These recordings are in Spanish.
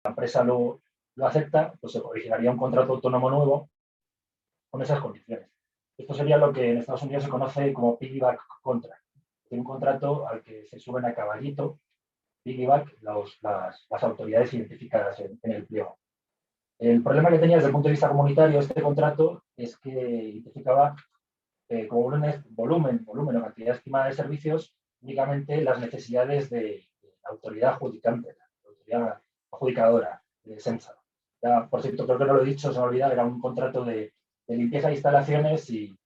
la empresa lo acepta, pues se originaría un contrato autónomo nuevo con esas condiciones. Esto sería lo que en Estados Unidos se conoce como piggyback contract. Un contrato al que se suben a caballito, piggyback, las autoridades identificadas en el pliego. El problema que tenía desde el punto de vista comunitario este contrato es que identificaba como volumen o cantidad estimada de servicios únicamente las necesidades de la autoridad adjudicante, la autoridad adjudicadora de SEMSA. Ya, por cierto, creo que no lo he dicho, se me ha olvidado, era un contrato de limpieza de instalaciones y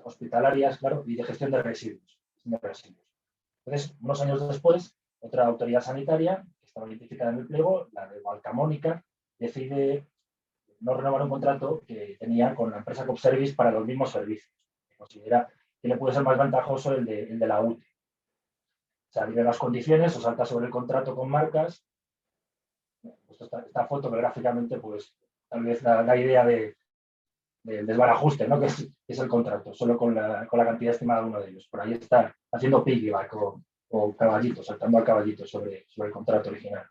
hospitalarias, claro, y de gestión de residuos. Entonces, unos años después, otra autoridad sanitaria, que estaba identificada en el pliego, la de Valcamónica, decide no renovar un contrato que tenía con la empresa Copservice para los mismos servicios. Considera que le puede ser más ventajoso el de la UTE. Salir de las condiciones o salta sobre el contrato con marcas. Pues esta foto que gráficamente, pues tal vez da idea del desbarajuste, ¿no? que es el contrato, solo con la cantidad estimada de uno de ellos. Por ahí está haciendo piggyback o caballito, saltando al caballito sobre el contrato original.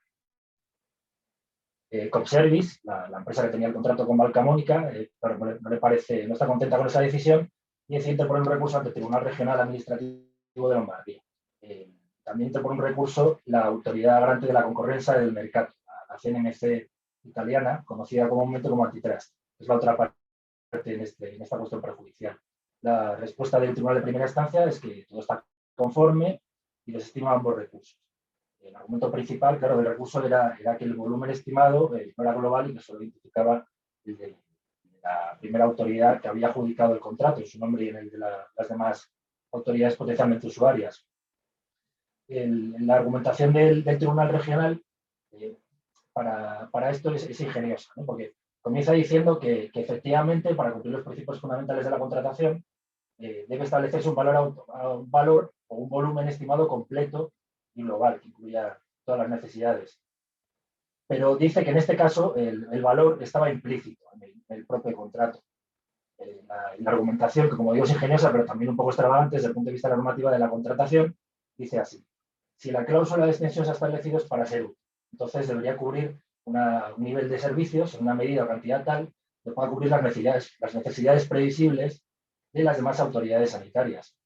Copservice, la empresa que tenía el contrato con Valcamónica, no le parece, no está contenta con esa decisión y decide interponer un recurso ante el Tribunal Regional Administrativo de Lombardía. También interpone un recurso la Autoridad Garante de la Concurrencia del Mercado, la CNMC italiana, conocida comúnmente como Antitrust. Es la otra parte en esta cuestión perjudicial. La respuesta del Tribunal de Primera Instancia es que todo está conforme y desestima ambos recursos. El argumento principal, claro, del recurso era que el volumen estimado no era global y que solo identificaba el de la primera autoridad que había adjudicado el contrato, en su nombre y en el de las demás autoridades potencialmente usuarias. La argumentación del Tribunal Regional para esto es ingeniosa, ¿no? Porque comienza diciendo que efectivamente, para cumplir los principios fundamentales de la contratación, debe establecerse un valor o un volumen estimado completo y global, que incluya todas las necesidades. Pero dice que en este caso el valor estaba implícito en el propio contrato. La argumentación, que como digo es ingeniosa, pero también un poco extravagante desde el punto de vista normativa de la contratación, dice así: si la cláusula de extensión se ha establecido es para ser útil, entonces debería cubrir un nivel de servicios en una medida o cantidad tal que pueda cubrir las necesidades previsibles de las demás autoridades sanitarias.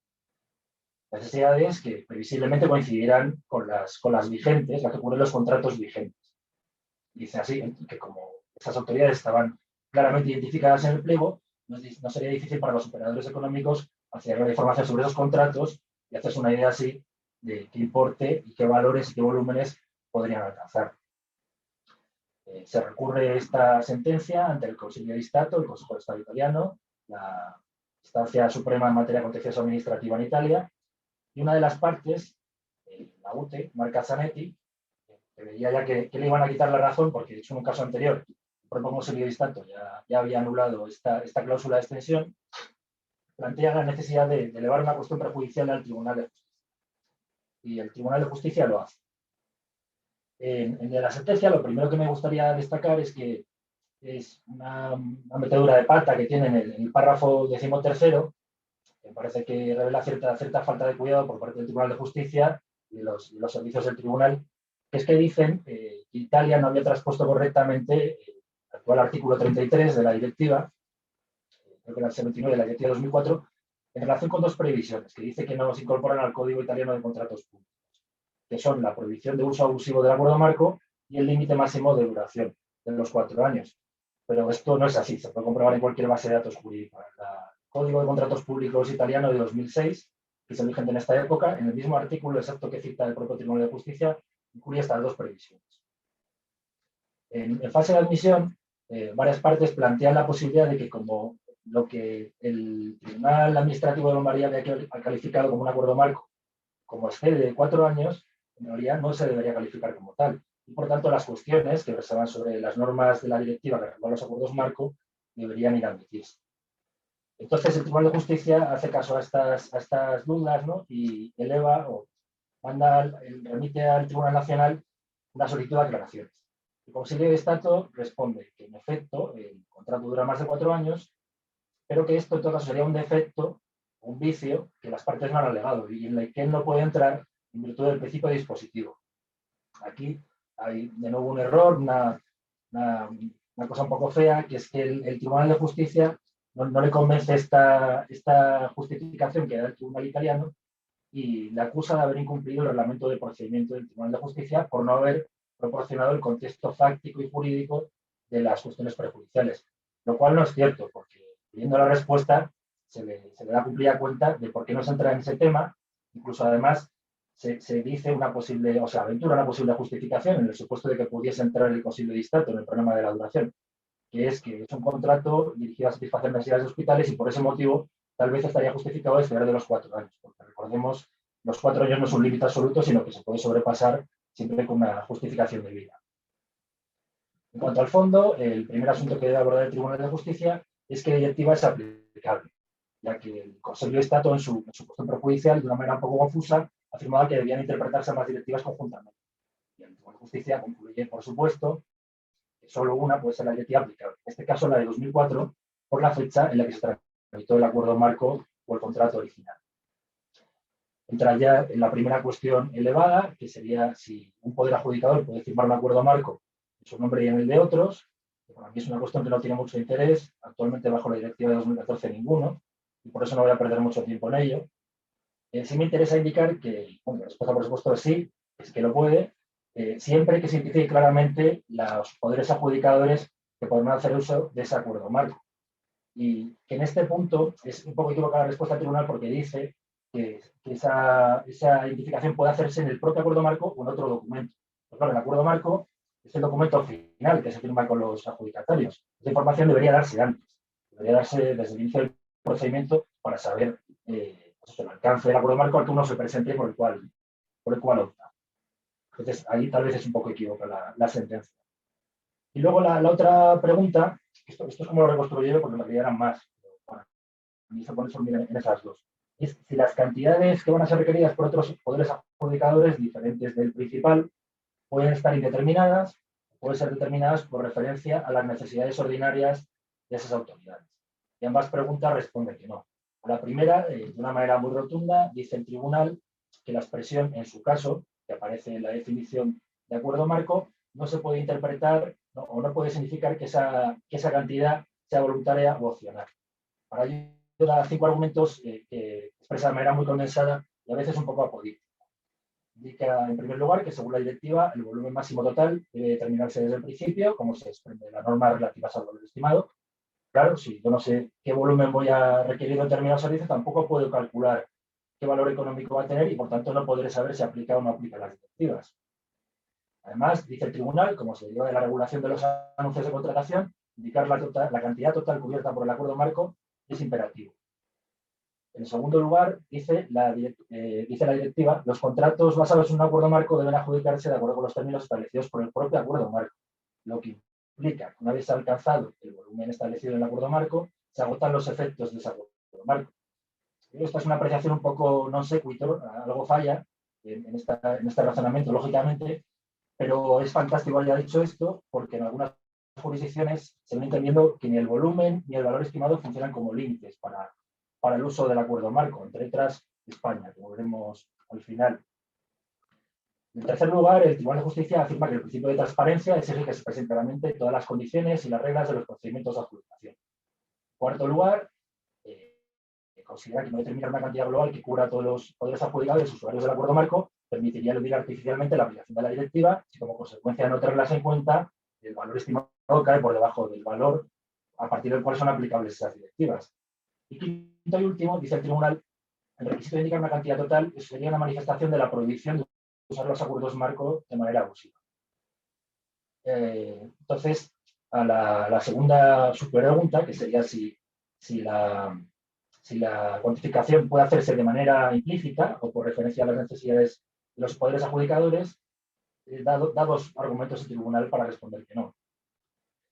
Necesidades que previsiblemente coincidirán con las vigentes, las que cubren los contratos vigentes. Dice así que como esas autoridades estaban claramente identificadas en el pliego, no sería difícil para los operadores económicos acceder a la información sobre esos contratos y hacerse una idea así de qué importe y qué valores y qué volúmenes podrían alcanzar. Se recurre esta sentencia ante el Consiglio di Stato, el Consejo de Estado italiano, la instancia suprema en materia contenciosa administrativa en Italia, y una de las partes, la UTE, Marca Zanetti, que veía ya que le iban a quitar la razón, porque de hecho en un caso anterior, el propio Consiglio di Stato ya había anulado esta cláusula de extensión, plantea la necesidad de elevar una cuestión prejudicial al Tribunal de Justicia. Y el Tribunal de Justicia lo hace. En la sentencia, lo primero que me gustaría destacar es que es una metedura de pata que tiene en el párrafo 13º, que parece que revela cierta falta de cuidado por parte del Tribunal de Justicia y los servicios del tribunal, que es que dicen que Italia no había traspuesto correctamente el actual artículo 33 de la directiva, creo que era el 79 de la directiva 2004, en relación con dos previsiones, que dice que no se incorporan al Código Italiano de Contratos Públicos, que son la prohibición de uso abusivo del acuerdo marco y el límite máximo de duración de los 4 años. Pero esto no es así, se puede comprobar en cualquier base de datos jurídica. El Código de Contratos Públicos italiano de 2006, que es el vigente en esta época, en el mismo artículo exacto que cita el propio Tribunal de Justicia, incluye estas dos previsiones. En fase de admisión, varias partes plantean la posibilidad de que, como lo que el Tribunal Administrativo de Lombardía había calificado como un acuerdo marco, como excede de 4 años, en realidad no se debería calificar como tal. Y por tanto, las cuestiones que versaban sobre las normas de la directiva que regulan los acuerdos marco deberían inadmitirse. Entonces, el Tribunal de Justicia hace caso a estas dudas, ¿no? Y eleva o remite al Tribunal Nacional una solicitud de aclaraciones. El Consiglio de Estado responde que, en efecto, el contrato dura más de 4 años, pero que esto en todo caso sería un defecto, un vicio, que las partes no han alegado y en el que él no puede entrar en virtud del principio dispositivo. Aquí hay de nuevo un error, una cosa un poco fea, que es que el Tribunal de Justicia no le convence esta justificación que da el Tribunal italiano y le acusa de haber incumplido el reglamento de procedimiento del Tribunal de Justicia por no haber proporcionado el contexto fáctico y jurídico de las cuestiones prejudiciales, lo cual no es cierto, porque viendo la respuesta se le da cumplida cuenta de por qué no se entra en ese tema, incluso además se dice una posible, o sea, aventura una posible justificación en el supuesto de que pudiese entrar el posible distato en el problema de la duración, que es un contrato dirigido a satisfacer necesidades de hospitales y por ese motivo tal vez estaría justificado esperar de los 4 años, porque recordemos, los 4 años no es un límite absoluto, sino que se puede sobrepasar siempre con una justificación de vida. En cuanto al fondo, el primer asunto que debe abordar el Tribunal de Justicia es que la directiva es aplicable, ya que el Consejo de Estado en su cuestión prejudicial, de una manera un poco confusa, afirmaba que debían interpretarse ambas directivas conjuntamente. Y el Tribunal de Justicia concluye, por supuesto, que solo una puede ser la directiva aplicable. En este caso, la de 2004, por la fecha en la que se tramitó el acuerdo marco o el contrato original. Entra ya en la primera cuestión elevada, que sería si un poder adjudicador puede firmar un acuerdo marco en su nombre y en el de otros, que para mí es una cuestión que no tiene mucho interés, actualmente bajo la directiva de 2014 ninguno, y por eso no voy a perder mucho tiempo en ello. Sí me interesa indicar que, bueno, la respuesta por supuesto es sí, es que lo puede, siempre que se identifique claramente los poderes adjudicadores que podrán hacer uso de ese acuerdo marco. Y que en este punto es un poco equivocada la respuesta del tribunal porque dice que esa identificación puede hacerse en el propio acuerdo marco o en otro documento. Pues claro, el acuerdo marco es el documento final que se firma con los adjudicatarios. Esa información debería darse antes, debería darse desde el inicio del procedimiento para saber pues el alcance del acuerdo marco al que uno se presente por el cual opta. Entonces, ahí tal vez es un poco equivocada la sentencia. Y luego la otra pregunta, esto es como lo reconstruyo yo porque en realidad eran más, pero bueno, a mí se pone en esas dos. Es si las cantidades que van a ser requeridas por otros poderes adjudicadores diferentes del principal pueden estar indeterminadas, pueden ser determinadas por referencia a las necesidades ordinarias de esas autoridades. Y ambas preguntas responden que no. A la primera, de una manera muy rotunda, dice el tribunal que la expresión, en su caso, que aparece en la definición de acuerdo marco, no se puede interpretar o no puede significar que esa cantidad sea voluntaria o opcional. Para ello, da 5 argumentos que expresa de manera muy condensada y a veces un poco apodíctica. Indica, en primer lugar, que según la directiva, el volumen máximo total debe determinarse desde el principio, como se desprende de la norma relativa al valor estimado. Claro, si yo no sé qué volumen voy a requerir de determinado servicio, tampoco puedo calcular qué valor económico va a tener y, por tanto, no podré saber si aplica o no aplica las directivas. Además, dice el tribunal, como se deriva de la regulación de los anuncios de contratación, indicar la cantidad total cubierta por el acuerdo marco es imperativo. En segundo lugar, dice la directiva, los contratos basados en un acuerdo marco deben adjudicarse de acuerdo con los términos establecidos por el propio acuerdo marco, lo que implica que una vez alcanzado el volumen establecido en el acuerdo marco, se agotan los efectos de ese acuerdo marco. Esta es una apreciación un poco non sequitur, algo falla en este razonamiento, lógicamente, pero es fantástico haya dicho esto porque en algunas jurisdicciones se viene entendiendo que ni el volumen ni el valor estimado funcionan como límites para el uso del acuerdo marco, entre otras España, como veremos al final. En tercer lugar, el Tribunal de Justicia afirma que el principio de transparencia exige que se presenten claramente todas las condiciones y las reglas de los procedimientos de adjudicación. En cuarto lugar, considera que no determinar una cantidad global que cubra a todos los poderes adjudicadores y usuarios del acuerdo marco permitiría eludir artificialmente la aplicación de la directiva si como consecuencia de no tenerlas en cuenta el valor estimado cae por debajo del valor a partir del cual son aplicables esas directivas. Y quinto y último, dice el tribunal, el requisito de indicar una cantidad total sería una manifestación de la prohibición de usar los acuerdos marco de manera abusiva. Entonces, a la segunda subpregunta, que sería si la cuantificación puede hacerse de manera implícita o por referencia a las necesidades de los poderes adjudicadores, da dos argumentos el tribunal para responder que no.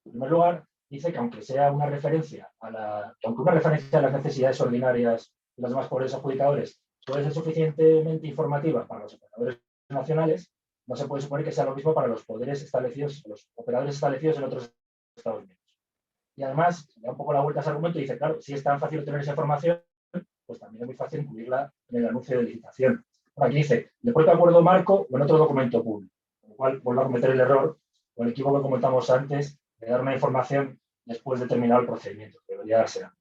En primer lugar, dice que aunque sea una referencia a las necesidades ordinarias de los demás poderes adjudicadores puede ser suficientemente informativa para los operadores nacionales, no se puede suponer que sea lo mismo para los poderes establecidos, los operadores establecidos en otros Estados Unidos. Y además, da un poco la vuelta a ese argumento y dice, claro, si es tan fácil obtener esa información, pues también es muy fácil incluirla en el anuncio de licitación. Aquí dice, el propio acuerdo marco o en otro documento público. cual vuelvo a cometer el error o el equívoco que comentamos antes de dar una información después de terminar el procedimiento, que debería darse antes.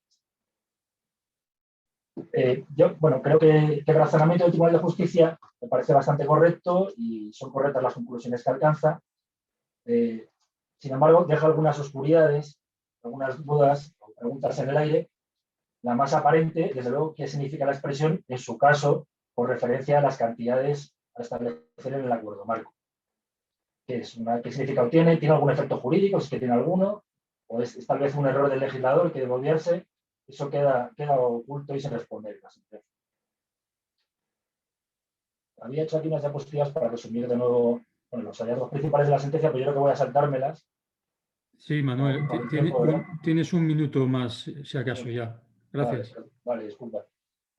Yo, bueno, creo que el razonamiento del Tribunal de Justicia me parece bastante correcto y son correctas las conclusiones que alcanza. Sin embargo, deja algunas oscuridades, algunas dudas o preguntas en el aire. La más aparente, desde luego, qué significa la expresión, en su caso, por referencia a las cantidades a establecer en el acuerdo marco. ¿Qué significado tiene? ¿Tiene algún efecto jurídico? Si es que tiene alguno, o es tal vez un error del legislador que debe obviarse. Eso queda oculto y sin responder en la sentencia. Había hecho aquí unas diapositivas para resumir de nuevo los hallazgos principales de la sentencia, pero yo creo que voy a saltármelas. Sí, Manuel, tienes un minuto más, si acaso, ya. Gracias. Vale, disculpa.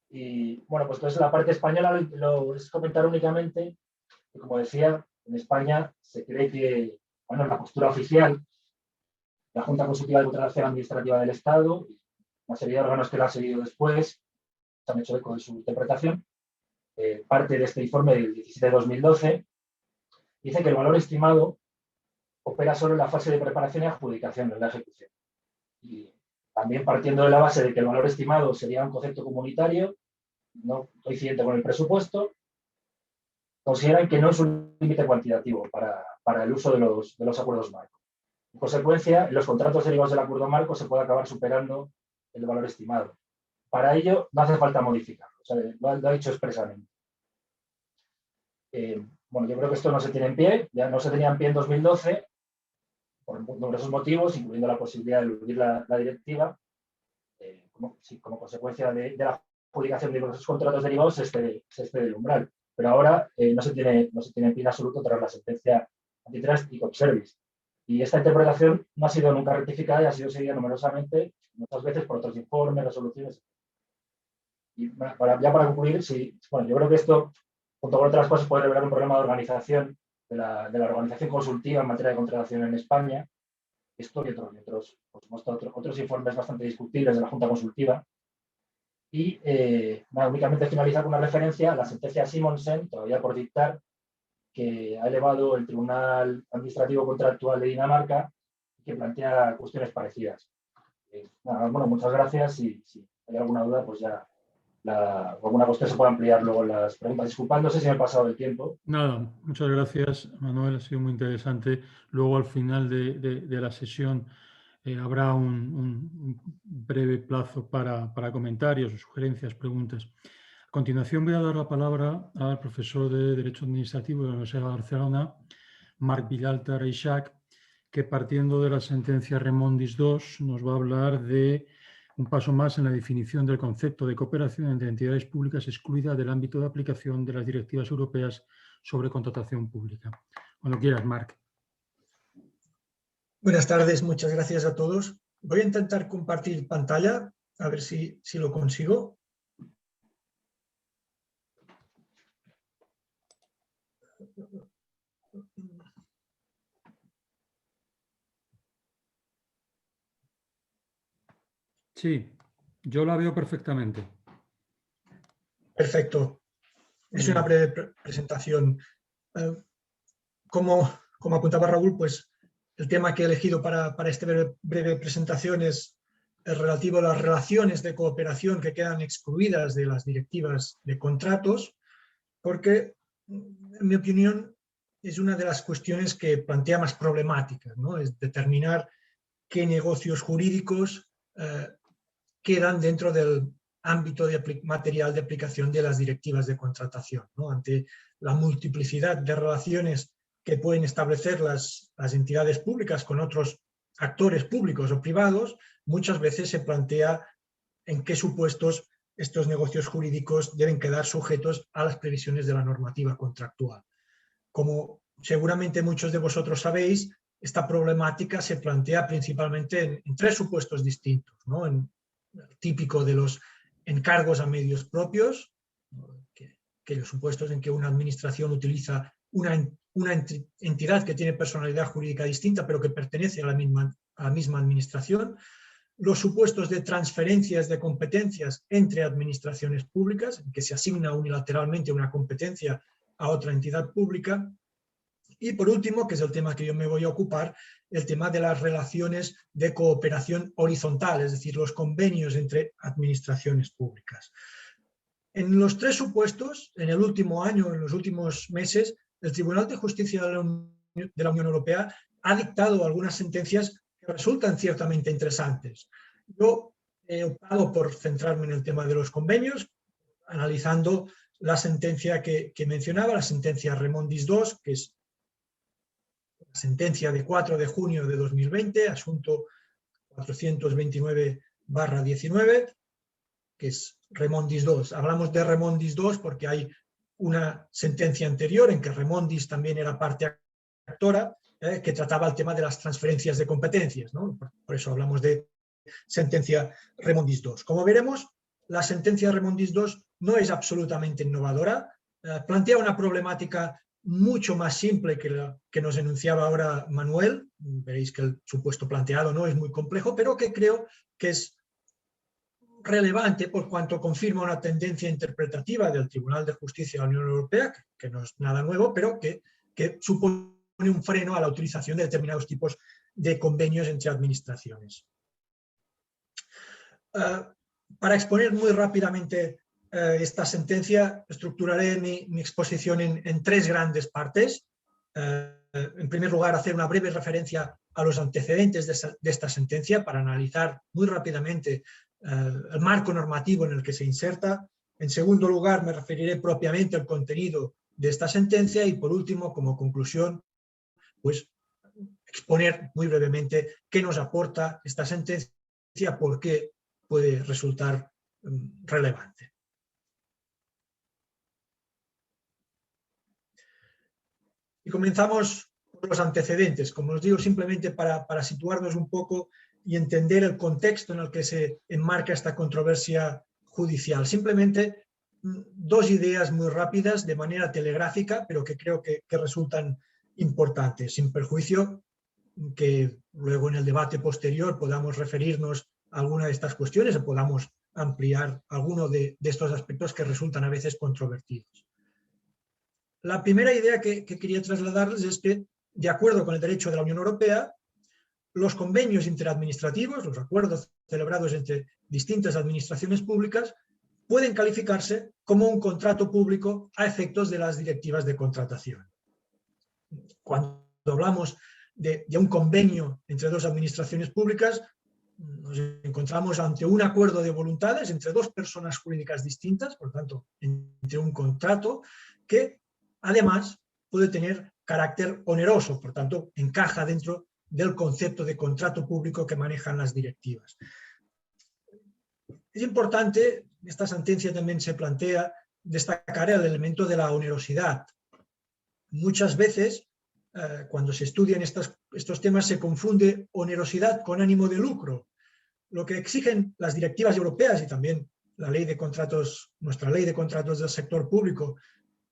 Y bueno, pues entonces la parte española lo es comentar únicamente que, como decía, en España se cree que, bueno, la postura oficial, la Junta Consultiva de Contratación Administrativa del Estado, una serie de órganos que la han seguido después, se han hecho eco de su interpretación. Parte de este informe del 17 de 2012 dice que el valor estimado opera solo en la fase de preparación y adjudicación, en la ejecución. Y también partiendo de la base de que el valor estimado sería un concepto comunitario, no coincidente con el presupuesto, consideran que no es un límite cuantitativo para el uso de los acuerdos marco. En consecuencia, en los contratos derivados del acuerdo marco se puede acabar superando el valor estimado. Para ello, no hace falta modificarlo, o sea, lo ha dicho expresamente. Bueno, yo creo que esto no se tiene en pie, ya no se tenía en pie en 2012, por numerosos motivos, incluyendo la posibilidad de eludir la directiva, como consecuencia de la adjudicación de los contratos derivados se excede el umbral. Pero ahora no se tiene en pie en absoluto tras la sentencia Antitrust y Copservice. Y esta interpretación no ha sido nunca rectificada y ha sido seguida numerosamente, muchas veces por otros informes, resoluciones. Y ya para concluir, bueno, yo creo que esto, junto con otras cosas, puede revelar un problema de organización de la organización consultiva en materia de contratación en España. Esto y otros informes bastante discutibles de la Junta Consultiva. Y únicamente finalizar con una referencia a la sentencia Simonsen, todavía por dictar, que ha elevado el Tribunal Administrativo Contractual de Dinamarca, que plantea cuestiones parecidas. Bueno, muchas gracias y si hay alguna duda, pues ya alguna cuestión se puede ampliar luego en las preguntas. Disculpad, no sé si me he pasado el tiempo. Nada, muchas gracias, Manuel, ha sido muy interesante. Luego, al final de la sesión, habrá un breve plazo para comentarios, sugerencias, preguntas. A continuación voy a dar la palabra al profesor de Derecho Administrativo de la Universidad de Barcelona, Marc Villalta Reixac, que partiendo de la sentencia Remondis II nos va a hablar de un paso más en la definición del concepto de cooperación entre entidades públicas excluida del ámbito de aplicación de las directivas europeas sobre contratación pública. Cuando quieras, Marc. Buenas tardes, muchas gracias a todos. Voy a intentar compartir pantalla, a ver si lo consigo. Sí, yo la veo perfectamente. Perfecto. Es una breve presentación. Como apuntaba Raúl, pues el tema que he elegido para esta breve presentación es relativo a las relaciones de cooperación que quedan excluidas de las directivas de contratos, porque, en mi opinión, es una de las cuestiones que plantea más problemáticas, ¿no? Es determinar qué negocios jurídicos quedan dentro del ámbito material de aplicación de las directivas de contratación, ¿no? Ante la multiplicidad de relaciones que pueden establecer las entidades públicas con otros actores públicos o privados, muchas veces se plantea en qué supuestos estos negocios jurídicos deben quedar sujetos a las previsiones de la normativa contractual. Como seguramente muchos de vosotros sabéis, esta problemática se plantea principalmente en tres supuestos distintos, ¿no? El típico de los encargos a medios propios, aquellos supuestos en que una administración utiliza una entidad que tiene personalidad jurídica distinta pero que pertenece a la misma administración, los supuestos de transferencias de competencias entre administraciones públicas, en que se asigna unilateralmente una competencia a otra entidad pública, Y por último, que es el tema que yo me voy a ocupar, el tema de las relaciones de cooperación horizontal, es decir, los convenios entre administraciones públicas. En los tres supuestos, en el último año, en los últimos meses, el Tribunal de Justicia de la Unión Europea ha dictado algunas sentencias que resultan ciertamente interesantes. Yo he optado por centrarme en el tema de los convenios, analizando la sentencia que mencionaba, la sentencia Remondis 2, que es la sentencia de 4 de junio de 2020, asunto 429/19, que es Remondis 2. Hablamos de Remondis 2 porque hay una sentencia anterior en que Remondis también era parte actora, que trataba el tema de las transferencias de competencias, ¿no? Por eso hablamos de sentencia Remondis 2. Como veremos, la sentencia Remondis 2 no es absolutamente innovadora, plantea una problemática mucho más simple que la que nos enunciaba ahora Manuel. Veréis que el supuesto planteado no es muy complejo, pero que creo que es relevante por cuanto confirma una tendencia interpretativa del Tribunal de Justicia de la Unión Europea, que no es nada nuevo, pero que supone un freno a la utilización de determinados tipos de convenios entre administraciones. Para exponer muy rápidamente esta sentencia, estructuraré mi exposición en tres grandes partes. En primer lugar, hacer una breve referencia a los antecedentes de esta sentencia para analizar muy rápidamente el marco normativo en el que se inserta. En segundo lugar, me referiré propiamente al contenido de esta sentencia y, por último, como conclusión, pues exponer muy brevemente qué nos aporta esta sentencia, por qué puede resultar relevante. Y comenzamos por los antecedentes, como os digo, simplemente para situarnos un poco y entender el contexto en el que se enmarca esta controversia judicial. Simplemente dos ideas muy rápidas, de manera telegráfica, pero que creo que resultan importantes, sin perjuicio que luego en el debate posterior podamos referirnos a alguna de estas cuestiones o podamos ampliar alguno de estos aspectos que resultan a veces controvertidos. La primera idea que quería trasladarles es que, de acuerdo con el derecho de la Unión Europea, los convenios interadministrativos, los acuerdos celebrados entre distintas administraciones públicas, pueden calificarse como un contrato público a efectos de las directivas de contratación. Cuando hablamos de un convenio entre dos administraciones públicas, nos encontramos ante un acuerdo de voluntades entre dos personas jurídicas distintas, por tanto, entre un contrato que además puede tener carácter oneroso, por tanto, encaja dentro del concepto de contrato público que manejan las directivas. Es importante, esta sentencia también se plantea, destacar el elemento de la onerosidad. Muchas veces, cuando se estudian estos temas, se confunde onerosidad con ánimo de lucro. Lo que exigen las directivas europeas y también la ley de contratos, nuestra ley de contratos del sector público,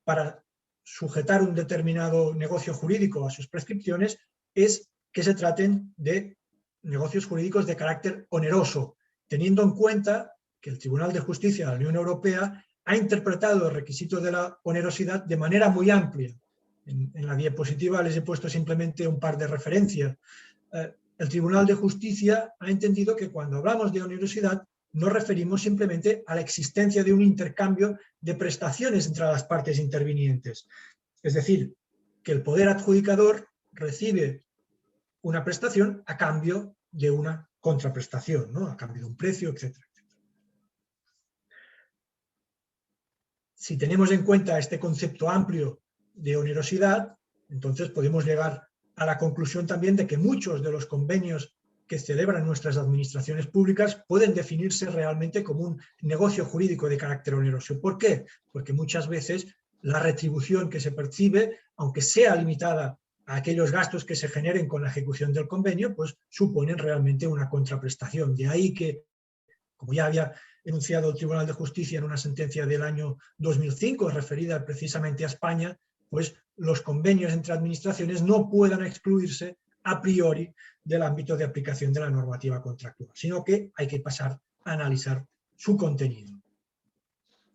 para sujetar un determinado negocio jurídico a sus prescripciones, es que se traten de negocios jurídicos de carácter oneroso, teniendo en cuenta que el Tribunal de Justicia de la Unión Europea ha interpretado el requisito de la onerosidad de manera muy amplia. En la diapositiva les he puesto simplemente un par de referencias. El Tribunal de Justicia ha entendido que cuando hablamos de onerosidad nos referimos simplemente a la existencia de un intercambio de prestaciones entre las partes intervinientes. Es decir, que el poder adjudicador recibe una prestación a cambio de una contraprestación, ¿no? A cambio de un precio, etc. Si tenemos en cuenta este concepto amplio de onerosidad, entonces podemos llegar a la conclusión también de que muchos de los convenios que celebran nuestras administraciones públicas pueden definirse realmente como un negocio jurídico de carácter oneroso. ¿Por qué? Porque muchas veces la retribución que se percibe, aunque sea limitada a aquellos gastos que se generen con la ejecución del convenio, pues suponen realmente una contraprestación. De ahí que, como ya había enunciado el Tribunal de Justicia en una sentencia del año 2005 referida precisamente a España, pues los convenios entre administraciones no puedan excluirse a priori del ámbito de aplicación de la normativa contractual, sino que hay que pasar a analizar su contenido.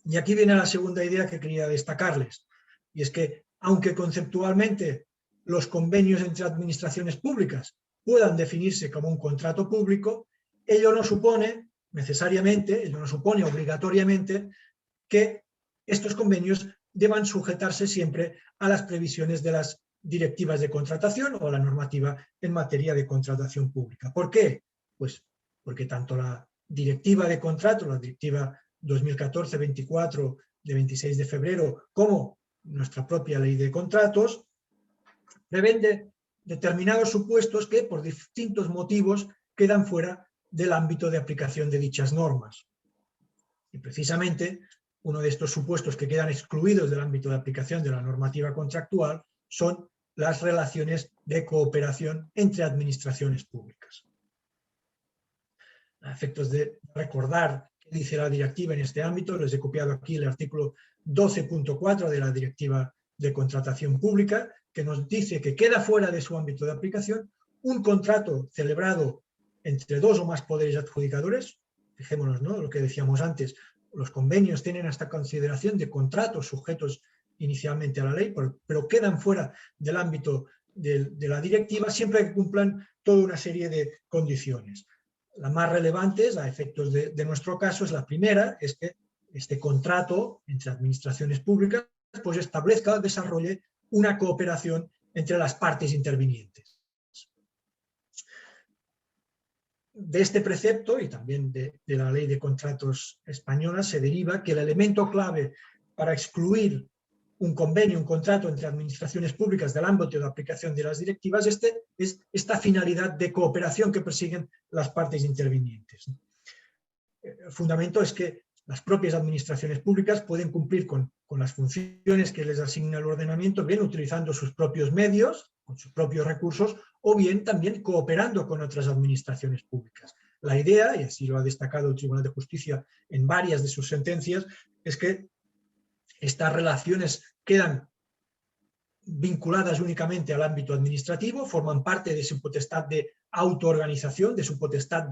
Y aquí viene la segunda idea que quería destacarles, y es que, aunque conceptualmente los convenios entre administraciones públicas puedan definirse como un contrato público, ello no supone necesariamente, ello no supone obligatoriamente que estos convenios deban sujetarse siempre a las previsiones de las directivas de contratación o a la normativa en materia de contratación pública. ¿Por qué? Pues porque tanto la directiva de contrato, la directiva 2014-24 de 26 de febrero, como nuestra propia ley de contratos, prevén determinados supuestos que por distintos motivos quedan fuera del ámbito de aplicación de dichas normas. Y precisamente uno de estos supuestos que quedan excluidos del ámbito de aplicación de la normativa contractual son las relaciones de cooperación entre administraciones públicas. A efectos de recordar qué dice la directiva en este ámbito, les he copiado aquí el artículo 12.4 de la Directiva de Contratación Pública, que nos dice que queda fuera de su ámbito de aplicación un contrato celebrado entre dos o más poderes adjudicadores. Fijémonos, ¿no?, lo que decíamos antes, los convenios tienen esta consideración de contratos sujetos inicialmente a la ley, pero quedan fuera del ámbito de la directiva siempre que cumplan toda una serie de condiciones. Las más relevantes, a efectos de nuestro caso, es la primera, es que este contrato entre administraciones públicas pues establezca o desarrolle una cooperación entre las partes intervinientes. De este precepto y también de la Ley de Contratos española se deriva que el elemento clave para excluir un convenio, un contrato entre administraciones públicas del ámbito de aplicación de las directivas es esta finalidad de cooperación que persiguen las partes intervinientes. El fundamento es que las propias administraciones públicas pueden cumplir con las funciones que les asigna el ordenamiento, bien utilizando sus propios medios, con sus propios recursos, o bien también cooperando con otras administraciones públicas. La idea, y así lo ha destacado el Tribunal de Justicia en varias de sus sentencias, es que estas relaciones quedan vinculadas únicamente al ámbito administrativo, forman parte de su potestad de autoorganización, de su potestad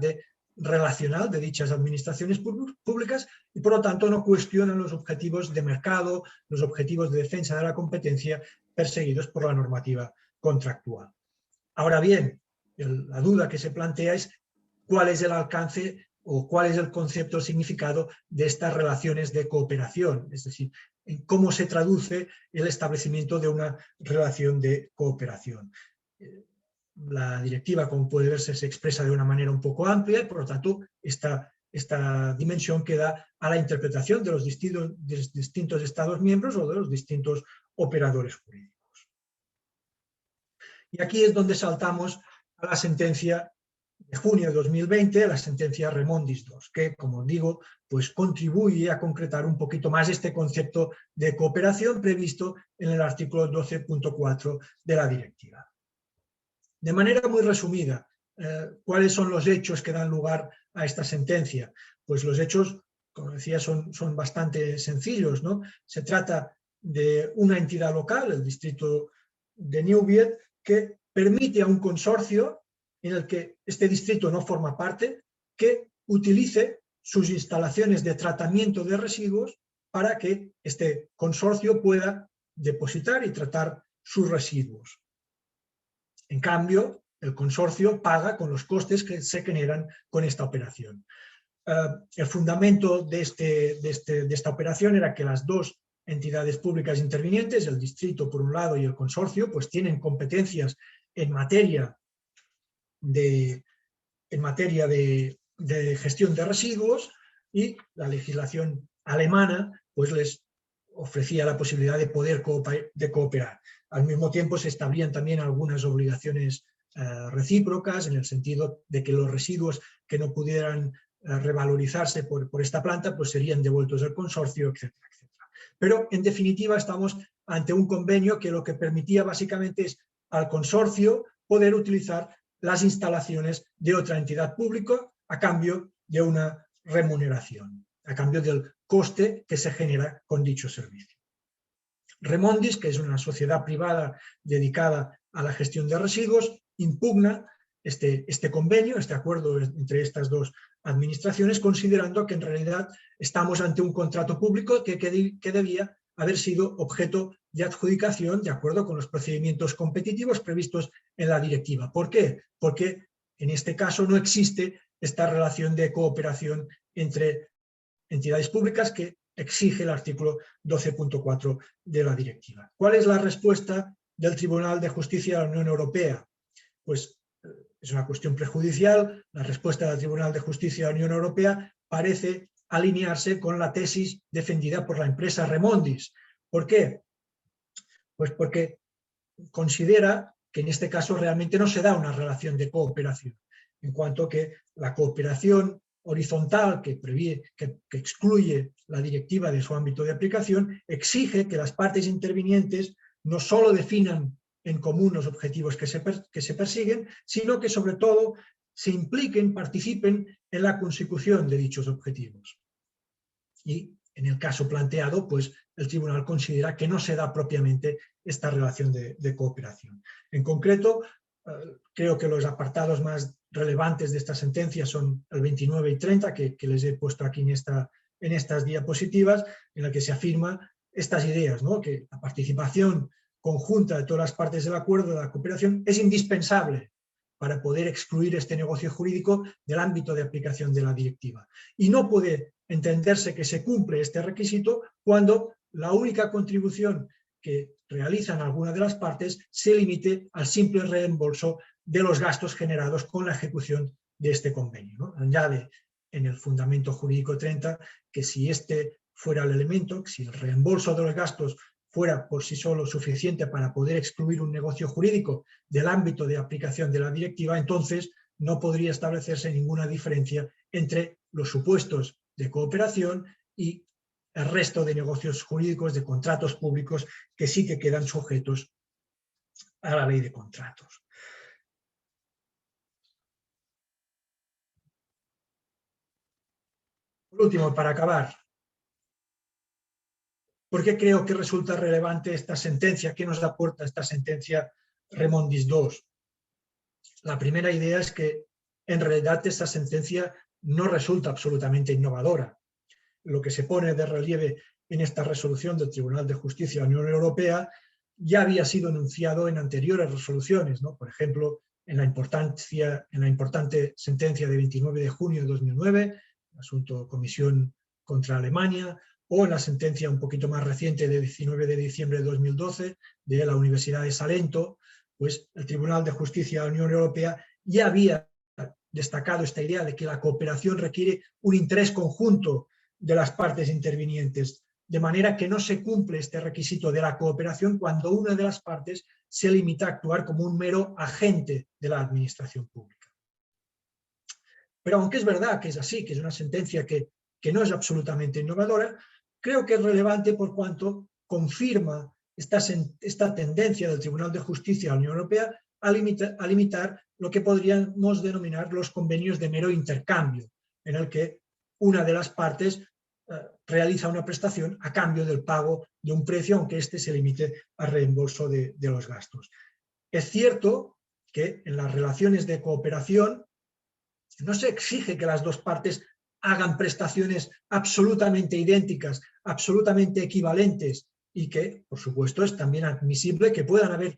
relacional de dichas administraciones públicas y por lo tanto no cuestionan los objetivos de mercado, los objetivos de defensa de la competencia perseguidos por la normativa contractual. Ahora bien, la duda que se plantea es cuál es el alcance o cuál es el concepto, el significado de estas relaciones de cooperación, es decir, en cómo se traduce el establecimiento de una relación de cooperación. La directiva, como puede verse, se expresa de una manera un poco amplia y por lo tanto esta dimensión queda a la interpretación de los distintos Estados miembros o de los distintos operadores jurídicos. Y aquí es donde saltamos a la sentencia de junio de 2020, la sentencia Remondis II, que, como digo, pues contribuye a concretar un poquito más este concepto de cooperación previsto en el artículo 12.4 de la directiva. De manera muy resumida, ¿cuáles son los hechos que dan lugar a esta sentencia? Pues los hechos, como decía, son bastante sencillos, ¿no? Se trata de una entidad local, el distrito de Neuwied, que permite a un consorcio en el que este distrito no forma parte, que utilice sus instalaciones de tratamiento de residuos para que este consorcio pueda depositar y tratar sus residuos. En cambio, el consorcio paga con los costes que se generan con esta operación. El fundamento de esta operación era que las dos entidades públicas intervinientes, el distrito por un lado y el consorcio, pues tienen competencias en materia de gestión de residuos y la legislación alemana pues les ofrecía la posibilidad de poder cooperar. Al mismo tiempo se establecían también algunas obligaciones recíprocas en el sentido de que los residuos que no pudieran revalorizarse por esta planta pues serían devueltos al consorcio, etcétera, etcétera. Pero en definitiva estamos ante un convenio que lo que permitía básicamente es al consorcio poder utilizar las instalaciones de otra entidad pública a cambio de una remuneración, a cambio del coste que se genera con dicho servicio. Remondis, que es una sociedad privada dedicada a la gestión de residuos, impugna este convenio, este acuerdo entre estas dos administraciones, considerando que en realidad estamos ante un contrato público que debía haber sido objeto de adjudicación de acuerdo con los procedimientos competitivos previstos en la directiva. ¿Por qué? Porque en este caso no existe esta relación de cooperación entre entidades públicas que exige el artículo 12.4 de la directiva. ¿Cuál es la respuesta del Tribunal de Justicia de la Unión Europea? Pues es una cuestión prejudicial. La respuesta del Tribunal de Justicia de la Unión Europea parece alinearse con la tesis defendida por la empresa Remondis. ¿Por qué? Pues porque considera que en este caso realmente no se da una relación de cooperación, en cuanto que la cooperación horizontal que excluye la directiva de su ámbito de aplicación exige que las partes intervinientes no solo definan en común los objetivos que se persiguen, sino que sobre todo se impliquen, participen en la consecución de dichos objetivos. Y en el caso planteado, pues el tribunal considera que no se da propiamente esta relación de cooperación. En concreto, creo que los apartados más relevantes de esta sentencia son el 29 y 30, que les he puesto aquí en estas diapositivas, en la que se afirma estas ideas, ¿no? Que la participación conjunta de todas las partes del acuerdo de la cooperación es indispensable para poder excluir este negocio jurídico del ámbito de aplicación de la directiva. Y no puede entenderse que se cumple este requisito cuando la única contribución que realizan alguna de las partes se limite al simple reembolso de los gastos generados con la ejecución de este convenio, ¿no? Añade en el fundamento jurídico 30 que si este fuera el elemento, si el reembolso de los gastos fuera por sí solo suficiente para poder excluir un negocio jurídico del ámbito de aplicación de la directiva, entonces no podría establecerse ninguna diferencia entre los supuestos de cooperación y el resto de negocios jurídicos, de contratos públicos, que sí que quedan sujetos a la ley de contratos. Por último, para acabar, ¿por qué creo que resulta relevante esta sentencia? ¿Qué nos aporta esta sentencia Remondis II? La primera idea es que en realidad esta sentencia no resulta absolutamente innovadora. Lo que se pone de relieve en esta resolución del Tribunal de Justicia de la Unión Europea ya había sido enunciado en anteriores resoluciones, ¿no? Por ejemplo, en la importante sentencia de 29 de junio de 2009, el asunto Comisión contra Alemania, o en la sentencia un poquito más reciente de 19 de diciembre de 2012 de la Universidad de Salento, pues el Tribunal de Justicia de la Unión Europea ya había destacado esta idea de que la cooperación requiere un interés conjunto de las partes intervinientes, de manera que no se cumple este requisito de la cooperación cuando una de las partes se limita a actuar como un mero agente de la administración pública. Pero aunque es verdad que es así, que es una sentencia que no es absolutamente innovadora, creo que es relevante por cuanto confirma esta tendencia del Tribunal de Justicia de la Unión Europea a limitar lo que podríamos denominar los convenios de mero intercambio, en el que una de las partes realiza una prestación a cambio del pago de un precio, aunque éste se limite al reembolso de los gastos. Es cierto que en las relaciones de cooperación no se exige que las dos partes hagan prestaciones absolutamente idénticas, absolutamente equivalentes, y que, por supuesto, es también admisible que puedan haber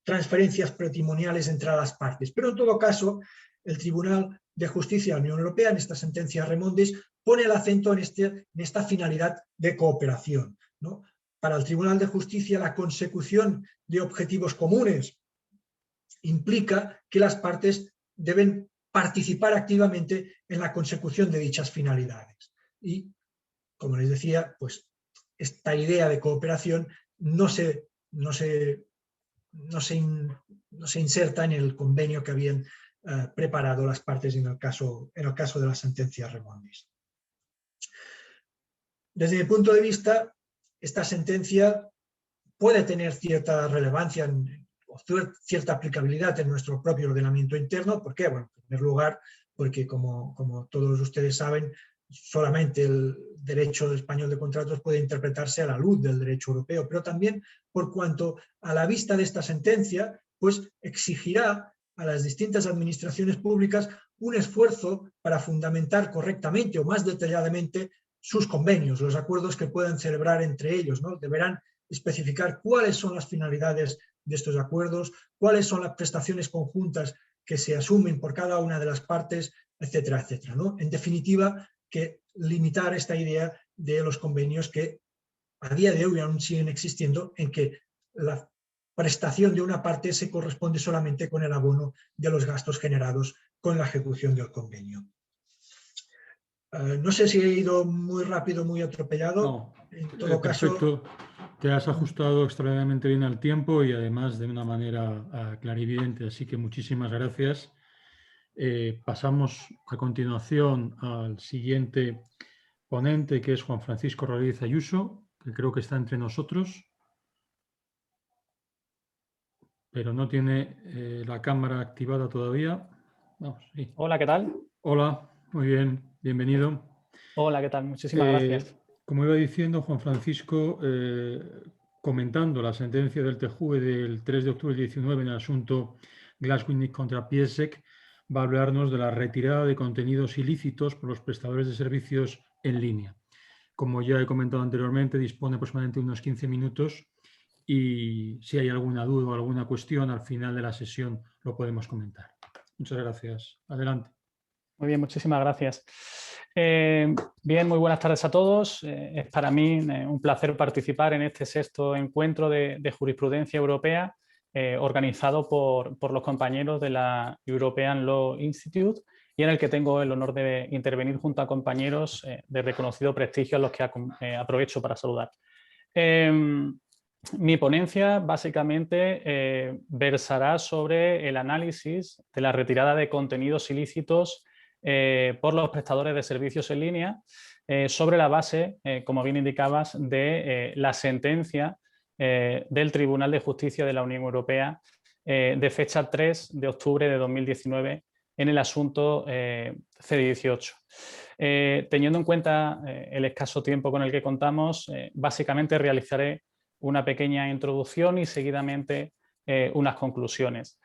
transferencias patrimoniales entre las partes. Pero en todo caso, el Tribunal de Justicia de la Unión Europea, en esta sentencia Remondis, pone el acento en esta finalidad de cooperación, ¿no? Para el Tribunal de Justicia, la consecución de objetivos comunes implica que las partes deben participar activamente en la consecución de dichas finalidades. Y, como les decía, pues esta idea de cooperación no se inserta en el convenio que habían preparado las partes en el caso de la sentencia Remondis. Desde mi punto de vista, esta sentencia puede tener cierta relevancia o cierta aplicabilidad en nuestro propio ordenamiento interno. ¿Por qué? Bueno, en primer lugar, porque como todos ustedes saben, solamente el derecho español de contratos puede interpretarse a la luz del derecho europeo, pero también por cuanto a la vista de esta sentencia, pues exigirá a las distintas administraciones públicas un esfuerzo para fundamentar correctamente o más detalladamente sus convenios, los acuerdos que puedan celebrar entre ellos, ¿no? Deberán especificar cuáles son las finalidades de estos acuerdos, cuáles son las prestaciones conjuntas que se asumen por cada una de las partes, etcétera, etcétera, ¿no? En definitiva, que limitar esta idea de los convenios que a día de hoy aún siguen existiendo, en que la prestación de una parte se corresponde solamente con el abono de los gastos generados con la ejecución del convenio. No sé si he ido muy rápido, muy atropellado. No, en todo perfecto. caso, te has ajustado extraordinariamente bien al tiempo y además de una manera clarividente, así que muchísimas gracias. Pasamos a continuación al siguiente ponente, que es Juan Francisco Rodríguez Ayuso, que creo que está entre nosotros, pero no tiene la cámara activada todavía. Vamos, sí. Hola, ¿qué tal? Hola, muy bien, bienvenido. Hola, ¿qué tal? Muchísimas gracias. Como iba diciendo, Juan Francisco, comentando la sentencia del TJUE del 3 de octubre del 19 en el asunto Glass-Winnick contra Piesek, va a hablarnos de la retirada de contenidos ilícitos por los prestadores de servicios en línea. Como ya he comentado anteriormente, dispone aproximadamente unos 15 minutos y si hay alguna duda o alguna cuestión, al final de la sesión lo podemos comentar. Muchas gracias. Adelante. Muy bien, muchísimas gracias. Bien, muy buenas tardes a todos. Es para mí un placer participar en este sexto encuentro de jurisprudencia europea organizado por los compañeros de la European Law Institute y en el que tengo el honor de intervenir junto a compañeros de reconocido prestigio a los que aprovecho para saludar. Mi ponencia básicamente versará sobre el análisis de la retirada de contenidos ilícitos por los prestadores de servicios en línea sobre la base, como bien indicabas, de la sentencia del Tribunal de Justicia de la Unión Europea de fecha 3 de octubre de 2019 en el asunto CD18. Teniendo en cuenta el escaso tiempo con el que contamos, básicamente realizaré una pequeña introducción y seguidamente unas conclusiones.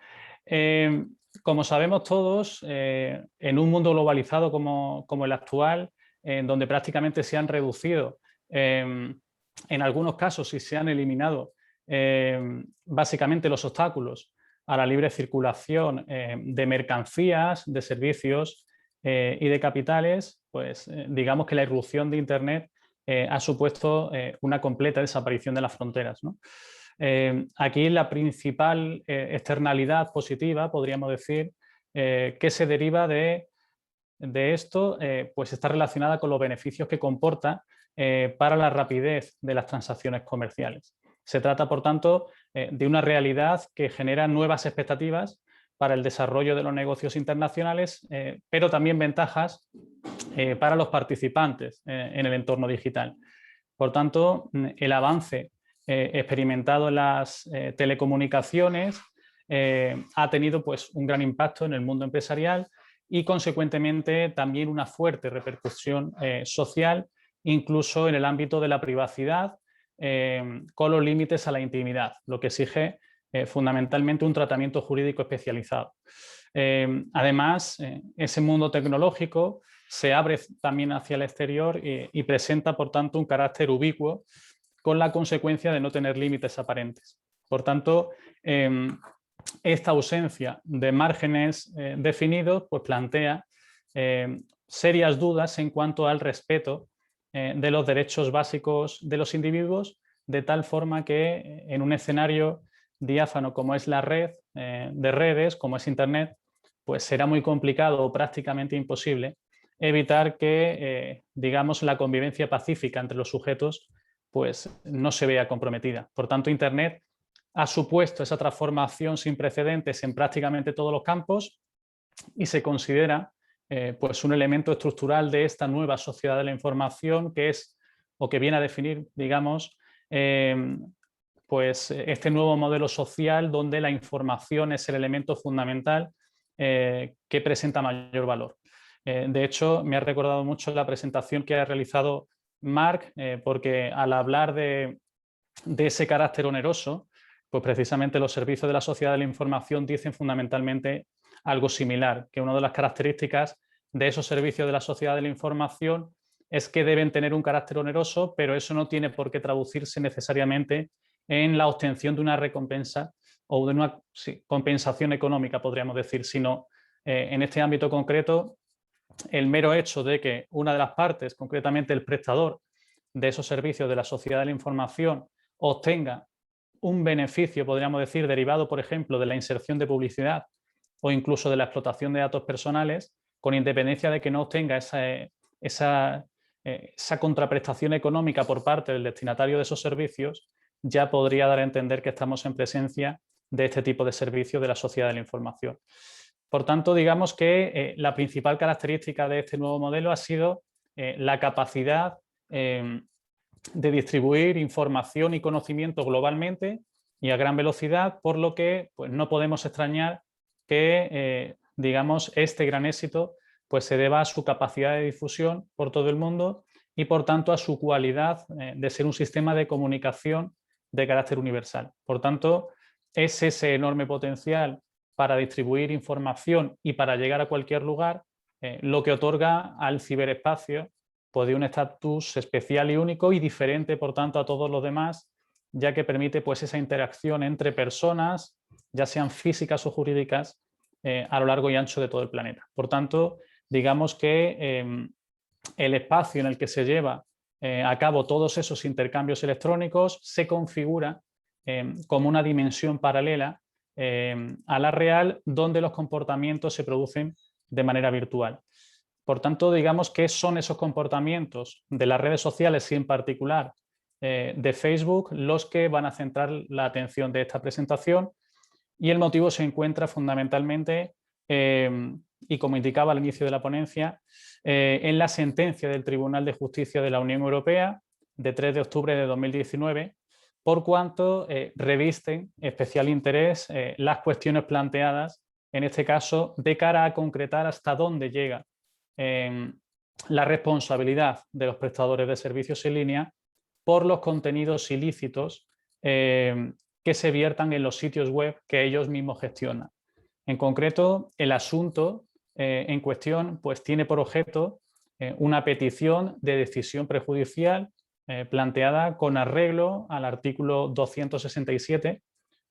Como sabemos todos, en un mundo globalizado como el actual, en donde prácticamente se han reducido, en algunos casos y se han eliminado básicamente los obstáculos a la libre circulación de mercancías, de servicios y de capitales, pues digamos que la irrupción de Internet ha supuesto una completa desaparición de las fronteras, ¿no? Aquí la principal externalidad positiva, podríamos decir, que se deriva de esto, pues está relacionada con los beneficios que comporta para la rapidez de las transacciones comerciales. Se trata, por tanto, de una realidad que genera nuevas expectativas para el desarrollo de los negocios internacionales, pero también ventajas para los participantes en el entorno digital. Por tanto, el avance experimentado en las telecomunicaciones ha tenido pues, un gran impacto en el mundo empresarial y, consecuentemente, también una fuerte repercusión social, incluso en el ámbito de la privacidad, con los límites a la intimidad, lo que exige fundamentalmente un tratamiento jurídico especializado. Además, ese mundo tecnológico se abre también hacia el exterior y presenta, por tanto, un carácter ubicuo con la consecuencia de no tener límites aparentes. Por tanto, esta ausencia de márgenes definidos pues, plantea serias dudas en cuanto al respeto de los derechos básicos de los individuos, de tal forma que en un escenario diáfano como es la red de redes, como es Internet, pues será muy complicado o prácticamente imposible evitar que, digamos, la convivencia pacífica entre los sujetos pues, no se vea comprometida. Por tanto, Internet ha supuesto esa transformación sin precedentes en prácticamente todos los campos y se considera pues un elemento estructural de esta nueva sociedad de la información que es, o que viene a definir, digamos, pues este nuevo modelo social donde la información es el elemento fundamental que presenta mayor valor. De hecho, me ha recordado mucho la presentación que ha realizado Marc, porque al hablar de ese carácter oneroso, pues precisamente los servicios de la sociedad de la información dicen fundamentalmente algo similar, que una de las características de esos servicios de la sociedad de la información es que deben tener un carácter oneroso, pero eso no tiene por qué traducirse necesariamente en la obtención de una recompensa o de una compensación económica, podríamos decir, sino en este ámbito concreto, el mero hecho de que una de las partes, concretamente el prestador de esos servicios de la sociedad de la información, obtenga un beneficio, podríamos decir, derivado, por ejemplo, de la inserción de publicidad o incluso de la explotación de datos personales, con independencia de que no obtenga esa contraprestación económica por parte del destinatario de esos servicios, ya podría dar a entender que estamos en presencia de este tipo de servicios de la sociedad de la información. Por tanto, digamos que la principal característica de este nuevo modelo ha sido la capacidad de distribuir información y conocimiento globalmente y a gran velocidad, por lo que pues, no podemos extrañar que digamos, este gran éxito pues, se deba a su capacidad de difusión por todo el mundo y por tanto a su cualidad de ser un sistema de comunicación de carácter universal. Por tanto, es ese enorme potencial para distribuir información y para llegar a cualquier lugar lo que otorga al ciberespacio pues, un estatus especial y único y diferente, por tanto, a todos los demás, ya que permite pues, esa interacción entre personas, ya sean físicas o jurídicas, a lo largo y ancho de todo el planeta. Por tanto, digamos que el espacio en el que se lleva a cabo todos esos intercambios electrónicos se configura como una dimensión paralela a la real, donde los comportamientos se producen de manera virtual. Por tanto, digamos que son esos comportamientos de las redes sociales y en particular de Facebook los que van a centrar la atención de esta presentación, y el motivo se encuentra fundamentalmente, y como indicaba al inicio de la ponencia, en la sentencia del Tribunal de Justicia de la Unión Europea de 3 de octubre de 2019, por cuanto revisten especial interés las cuestiones planteadas, en este caso, de cara a concretar hasta dónde llega la responsabilidad de los prestadores de servicios en línea por los contenidos ilícitos que se viertan en los sitios web que ellos mismos gestionan. En concreto, el asunto en cuestión pues, tiene por objeto una petición de decisión prejudicial planteada con arreglo al artículo 267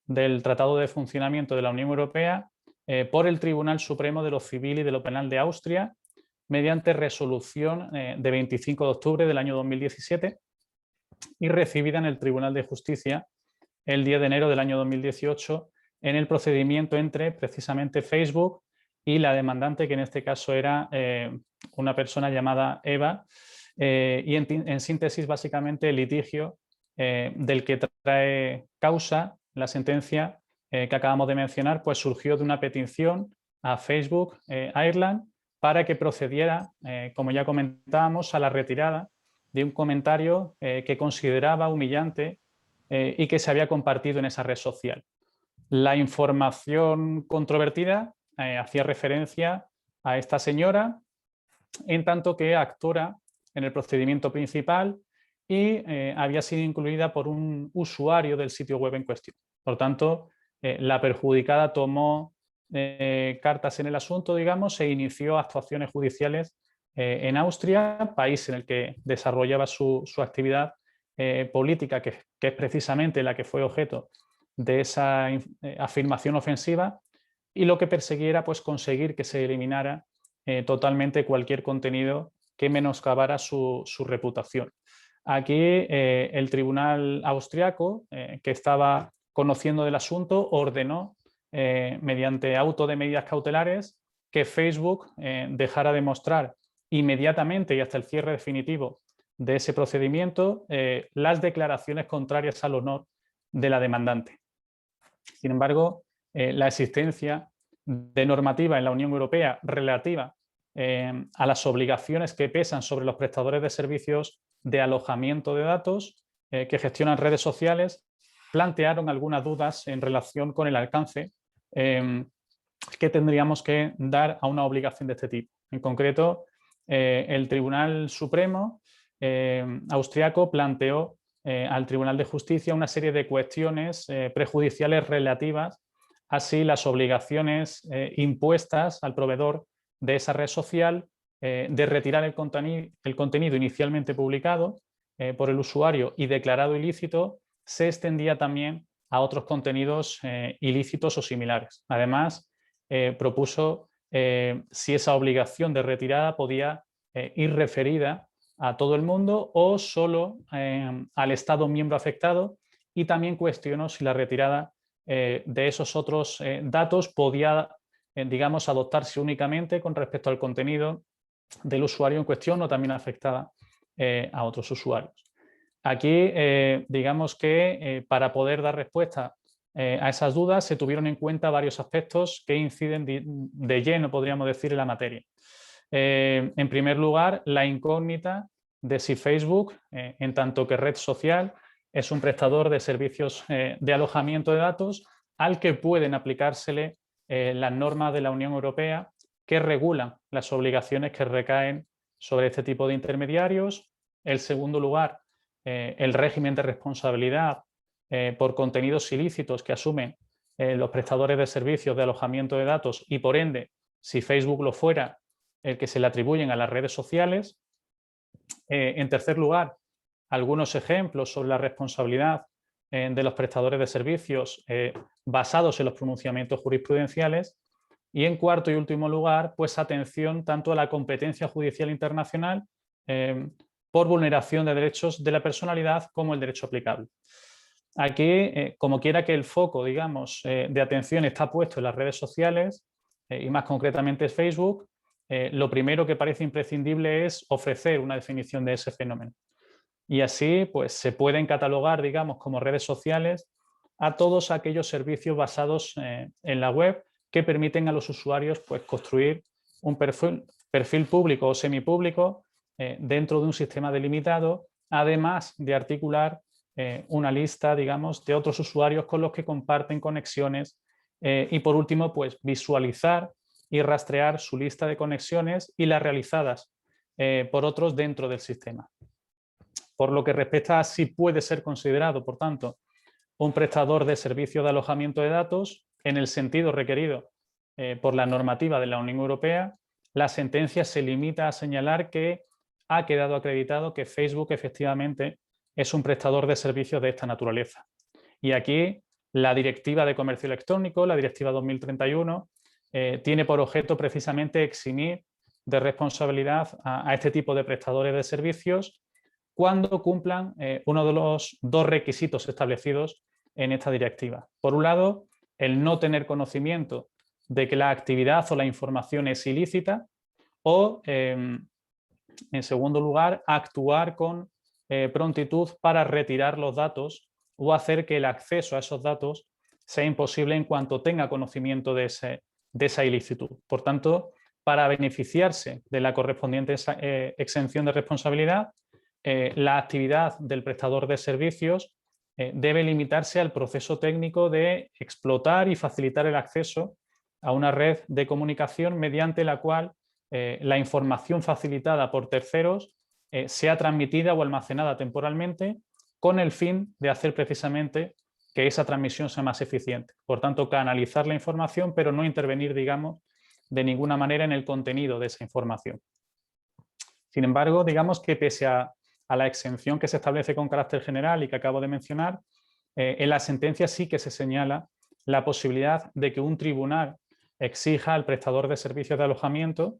del Tratado de Funcionamiento de la Unión Europea por el Tribunal Supremo de lo Civil y de lo Penal de Austria, mediante resolución de 25 de octubre del año 2017 y recibida en el Tribunal de Justicia el 10 de enero del año 2018 en el procedimiento entre precisamente Facebook y la demandante, que en este caso era una persona llamada Eva, y en síntesis básicamente el litigio del que trae causa la sentencia que acabamos de mencionar, pues surgió de una petición a Facebook Ireland para que procediera, como ya comentábamos, a la retirada de un comentario que consideraba humillante y que se había compartido en esa red social. La información controvertida hacía referencia a esta señora, en tanto que actora en el procedimiento principal y había sido incluida por un usuario del sitio web en cuestión. Por tanto, la perjudicada tomó cartas en el asunto, digamos, e inició actuaciones judiciales en Austria, país en el que desarrollaba su actividad política, que es precisamente la que fue objeto de esa afirmación ofensiva, y lo que perseguía pues, conseguir que se eliminara totalmente cualquier contenido que menoscabara su reputación. Aquí el tribunal austriaco, que estaba conociendo del asunto, ordenó mediante auto de medidas cautelares que Facebook dejara de mostrar inmediatamente y hasta el cierre definitivo de ese procedimiento las declaraciones contrarias al honor de la demandante. Sin embargo, la existencia de normativa en la Unión Europea relativa a las obligaciones que pesan sobre los prestadores de servicios de alojamiento de datos que gestionan redes sociales plantearon algunas dudas en relación con el alcance que tendríamos que dar a una obligación de este tipo. En concreto, el Tribunal Supremo austriaco planteó al Tribunal de Justicia una serie de cuestiones prejudiciales relativas a si las obligaciones impuestas al proveedor de esa red social de retirar el contenido inicialmente publicado por el usuario y declarado ilícito se extendía también a otros contenidos ilícitos o similares. Además, propuso si esa obligación de retirada podía ir referida a todo el mundo o solo al Estado miembro afectado, y también cuestionó si la retirada de esos otros datos podía, digamos, adoptarse únicamente con respecto al contenido del usuario en cuestión o también afectada a otros usuarios. Aquí, digamos que para poder dar respuesta a esas dudas se tuvieron en cuenta varios aspectos que inciden de lleno, podríamos decir, en la materia. En primer lugar, la incógnita de si Facebook, en tanto que red social, es un prestador de servicios de alojamiento de datos al que pueden aplicársele las normas de la Unión Europea que regulan las obligaciones que recaen sobre este tipo de intermediarios. En segundo lugar, el régimen de responsabilidad por contenidos ilícitos que asumen los prestadores de servicios de alojamiento de datos y, por ende, si Facebook lo fuera, el que se le atribuyen a las redes sociales. En tercer lugar, algunos ejemplos sobre la responsabilidad de los prestadores de servicios basados en los pronunciamientos jurisprudenciales. Y en cuarto y último lugar, pues atención tanto a la competencia judicial internacional por vulneración de derechos de la personalidad como el derecho aplicable. Aquí, como quiera que el foco, digamos, de atención está puesto en las redes sociales y más concretamente es Facebook, lo primero que parece imprescindible es ofrecer una definición de ese fenómeno. Y así, pues, se pueden catalogar, digamos, como redes sociales a todos aquellos servicios basados en la web que permiten a los usuarios, pues, construir un perfil público o semipúblico dentro de un sistema delimitado, además de articular una lista, digamos, de otros usuarios con los que comparten conexiones y, por último, pues, visualizar y rastrear su lista de conexiones y las realizadas por otros dentro del sistema. Por lo que respecta a si puede ser considerado, por tanto, un prestador de servicio de alojamiento de datos en el sentido requerido por la normativa de la Unión Europea, la sentencia se limita a señalar que ha quedado acreditado que Facebook efectivamente es un prestador de servicios de esta naturaleza. Y aquí la Directiva de Comercio Electrónico, la Directiva 2031, tiene por objeto precisamente eximir de responsabilidad a este tipo de prestadores de servicios cuando cumplan uno de los dos requisitos establecidos en esta directiva. Por un lado, el no tener conocimiento de que la actividad o la información es ilícita, o, en segundo lugar, actuar con prontitud para retirar los datos o hacer que el acceso a esos datos sea imposible en cuanto tenga conocimiento de esa ilicitud. Por tanto, para beneficiarse de la correspondiente exención de responsabilidad, la actividad del prestador de servicios debe limitarse al proceso técnico de explotar y facilitar el acceso a una red de comunicación mediante la cual la información facilitada por terceros sea transmitida o almacenada temporalmente con el fin de hacer precisamente que esa transmisión sea más eficiente. Por tanto, canalizar la información, pero no intervenir, digamos, de ninguna manera en el contenido de esa información. Sin embargo, digamos que pese a la exención que se establece con carácter general y que acabo de mencionar, en la sentencia sí que se señala la posibilidad de que un tribunal exija al prestador de servicios de alojamiento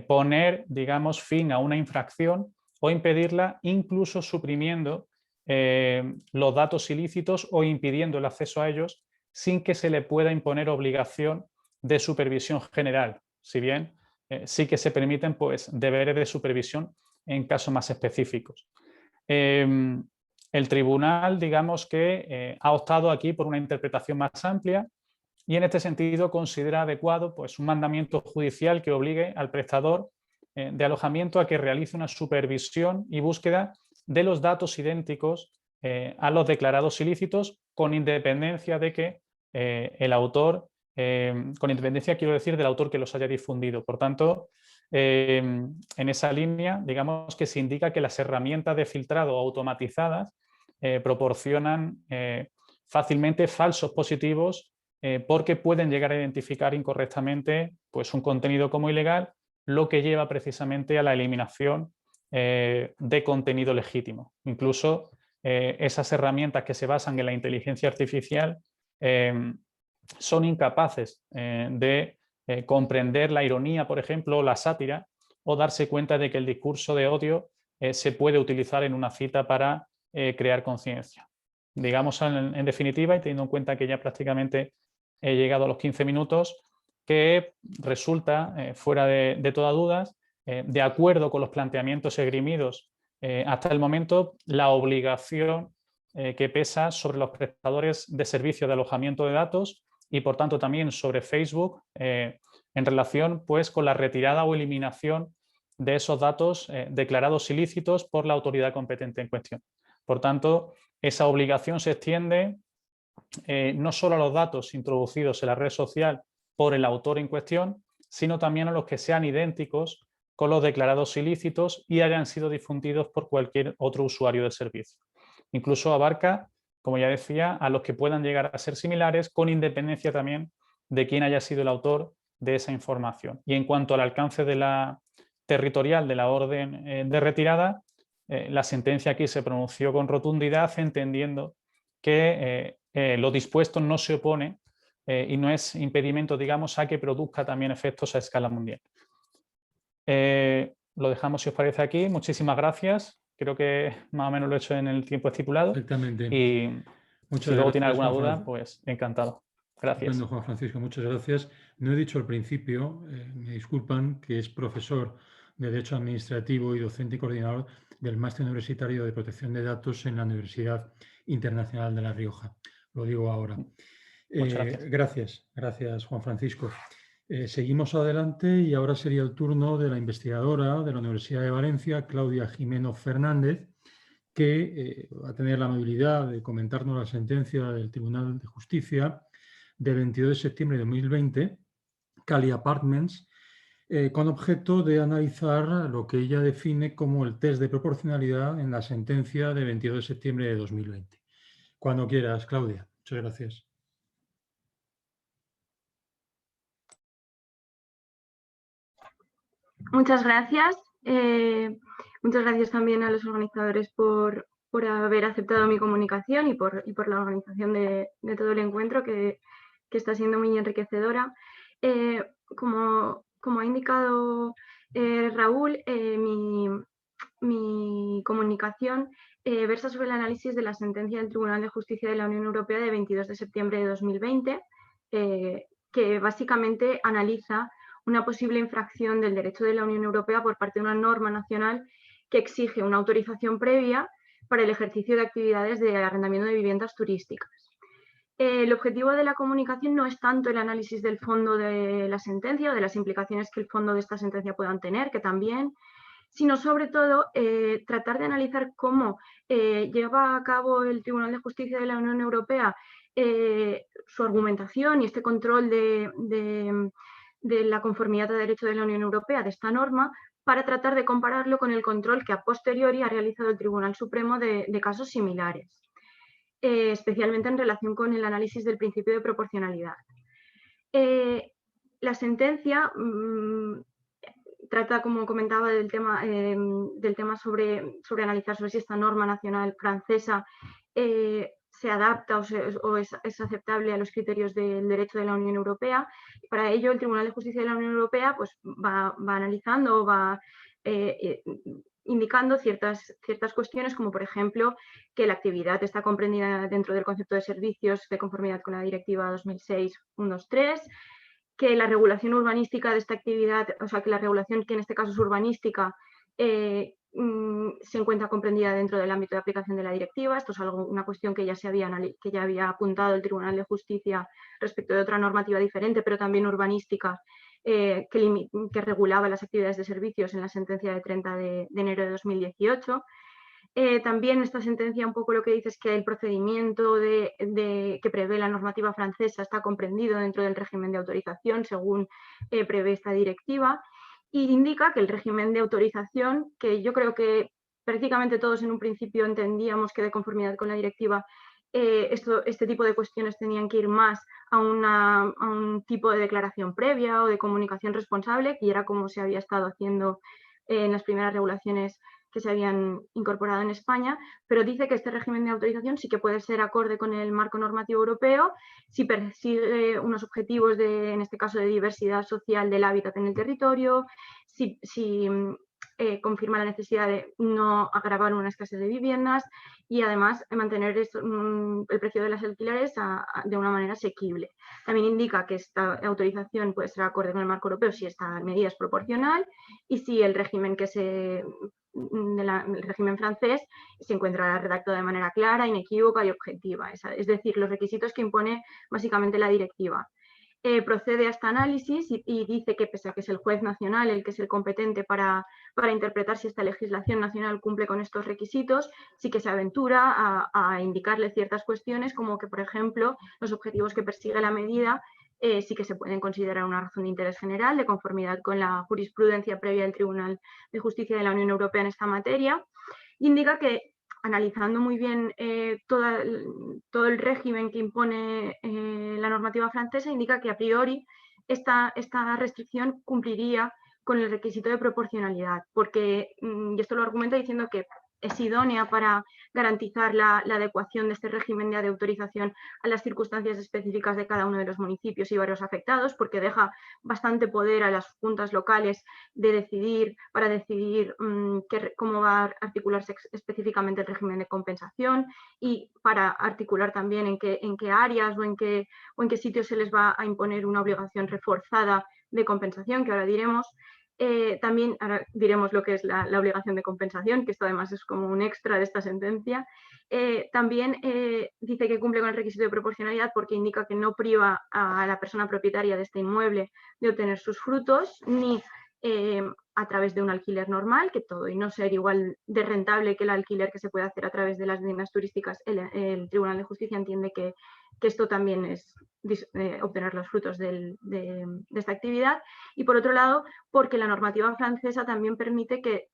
poner, digamos, fin a una infracción o impedirla, incluso suprimiendo los datos ilícitos o impidiendo el acceso a ellos sin que se le pueda imponer obligación de supervisión general, si bien sí que se permiten, pues, deberes de supervisión en casos más específicos. El tribunal, digamos que ha optado aquí por una interpretación más amplia y en este sentido considera adecuado, pues, un mandamiento judicial que obligue al prestador de alojamiento a que realice una supervisión y búsqueda de los datos idénticos a los declarados ilícitos, con independencia de que el autor, con independencia quiero decir del autor que los haya difundido. Por tanto, en esa línea, digamos que se indica que las herramientas de filtrado automatizadas proporcionan fácilmente falsos positivos porque pueden llegar a identificar incorrectamente, pues, un contenido como ilegal lo que lleva precisamente a la eliminación de contenido legítimo. Incluso esas herramientas que se basan en la inteligencia artificial son incapaces de comprender la ironía, por ejemplo, o la sátira, o darse cuenta de que el discurso de odio se puede utilizar en una cita para crear conciencia. Digamos en definitiva, y teniendo en cuenta que ya prácticamente he llegado a los 15 minutos, que resulta, fuera de toda duda, de acuerdo con los planteamientos esgrimidos hasta el momento, la obligación que pesa sobre los prestadores de servicios de alojamiento de datos y, por tanto, también sobre Facebook en relación pues, con la retirada o eliminación de esos datos declarados ilícitos por la autoridad competente en cuestión. Por tanto, esa obligación se extiende no solo a los datos introducidos en la red social por el autor en cuestión, sino también a los que sean idénticos con los declarados ilícitos y hayan sido difundidos por cualquier otro usuario del servicio. Incluso abarca, como ya decía, a los que puedan llegar a ser similares, con independencia también de quién haya sido el autor de esa información. Y en cuanto al alcance de la territorial de la orden de retirada, la sentencia aquí se pronunció con rotundidad, entendiendo que lo dispuesto no se opone y no es impedimento, digamos, a que produzca también efectos a escala mundial. Lo dejamos, si os parece, aquí. Muchísimas gracias. Creo que más o menos lo he hecho en el tiempo estipulado. Exactamente. Y muchas si luego tiene gracias, alguna duda, pues encantado. Gracias. Estupendo, Juan Francisco, muchas gracias. No he dicho al principio, me disculpan, que es profesor de Derecho Administrativo y docente y coordinador del Máster Universitario de Protección de Datos en la Universidad Internacional de La Rioja. Lo digo ahora. Muchas gracias. Gracias, Juan Francisco. Seguimos adelante y ahora sería el turno de la investigadora de la Universidad de Valencia, Claudia Jimeno Fernández, que va a tener la amabilidad de comentarnos la sentencia del Tribunal de Justicia del 22 de septiembre de 2020, Cali Apartments, con objeto de analizar lo que ella define como el test de proporcionalidad en la sentencia de 22 de septiembre de 2020. Cuando quieras, Claudia. Muchas gracias. Muchas gracias. Muchas gracias también a los organizadores por haber aceptado mi comunicación y por la organización de todo el encuentro, que está siendo muy enriquecedora. Como ha indicado Raúl, mi comunicación versa sobre el análisis de la sentencia del Tribunal de Justicia de la Unión Europea de 22 de septiembre de 2020, que básicamente analiza una posible infracción del derecho de la Unión Europea por parte de una norma nacional que exige una autorización previa para el ejercicio de actividades de arrendamiento de viviendas turísticas. El objetivo de la comunicación no es tanto el análisis del fondo de la sentencia o de las implicaciones que el fondo de esta sentencia puedan tener, que también, sino sobre todo tratar de analizar cómo lleva a cabo el Tribunal de Justicia de la Unión Europea su argumentación y este control de la conformidad de derecho de la Unión Europea de esta norma, para tratar de compararlo con el control que a posteriori ha realizado el Tribunal Supremo de casos similares, especialmente en relación con el análisis del principio de proporcionalidad. La sentencia trata, como comentaba, del tema sobre analizar sobre si esta norma nacional francesa se adapta o es aceptable a los criterios del derecho de la Unión Europea. Para ello, el Tribunal de Justicia de la Unión Europea pues, va analizando o va indicando ciertas cuestiones, como por ejemplo que la actividad está comprendida dentro del concepto de servicios de conformidad con la Directiva 2006/123, que la regulación urbanística de esta actividad, o sea, que la regulación que en este caso es urbanística, se encuentra comprendida dentro del ámbito de aplicación de la directiva. Esto es una cuestión que ya había apuntado el Tribunal de Justicia respecto de otra normativa diferente, pero también urbanística, que regulaba las actividades de servicios en la sentencia de 30 de enero de 2018. También esta sentencia un poco lo que dice es que el procedimiento que prevé la normativa francesa está comprendido dentro del régimen de autorización según prevé esta directiva, y indica que el régimen de autorización, que yo creo que prácticamente todos en un principio entendíamos que de conformidad con la directiva este tipo de cuestiones tenían que ir más a un tipo de declaración previa o de comunicación responsable, que era como se había estado haciendo en las primeras regulaciones que se habían incorporado en España, pero dice que este régimen de autorización sí que puede ser acorde con el marco normativo europeo si persigue unos objetivos, en este caso, de diversidad social del hábitat en el territorio, si confirma la necesidad de no agravar una escasez de viviendas y además mantener el precio de los alquileres de una manera asequible. También indica que esta autorización puede ser acorde con el marco europeo si esta medida es proporcional y si el régimen el régimen francés se encuentra redactado de manera clara, inequívoca y objetiva, es decir, los requisitos que impone básicamente la directiva. Procede a este análisis y dice que, pese a que es el juez nacional el que es el competente para interpretar si esta legislación nacional cumple con estos requisitos, sí que se aventura a indicarle ciertas cuestiones, como que, por ejemplo, los objetivos que persigue la medida sí que se pueden considerar una razón de interés general, de conformidad con la jurisprudencia previa del Tribunal de Justicia de la Unión Europea en esta materia, y indica que, analizando muy bien todo el régimen que impone la normativa francesa, indica que a priori esta restricción cumpliría con el requisito de proporcionalidad, porque, y esto lo argumenta diciendo que es idónea para garantizar la adecuación de este régimen de autorización a las circunstancias específicas de cada uno de los municipios y barrios afectados, porque deja bastante poder a las juntas locales para decidir cómo va a articularse específicamente el régimen de compensación y para articular también en qué áreas o en qué sitios se les va a imponer una obligación reforzada de compensación, que ahora diremos. También ahora diremos lo que es la obligación de compensación, que esto además es como un extra de esta sentencia. También dice que cumple con el requisito de proporcionalidad porque indica que no priva a la persona propietaria de este inmueble de obtener sus frutos, ni a través de un alquiler normal, que todo y no ser igual de rentable que el alquiler que se puede hacer a través de las viviendas turísticas, el Tribunal de Justicia entiende que esto también es obtener los frutos de esta actividad. Y por otro lado, porque la normativa francesa también permite que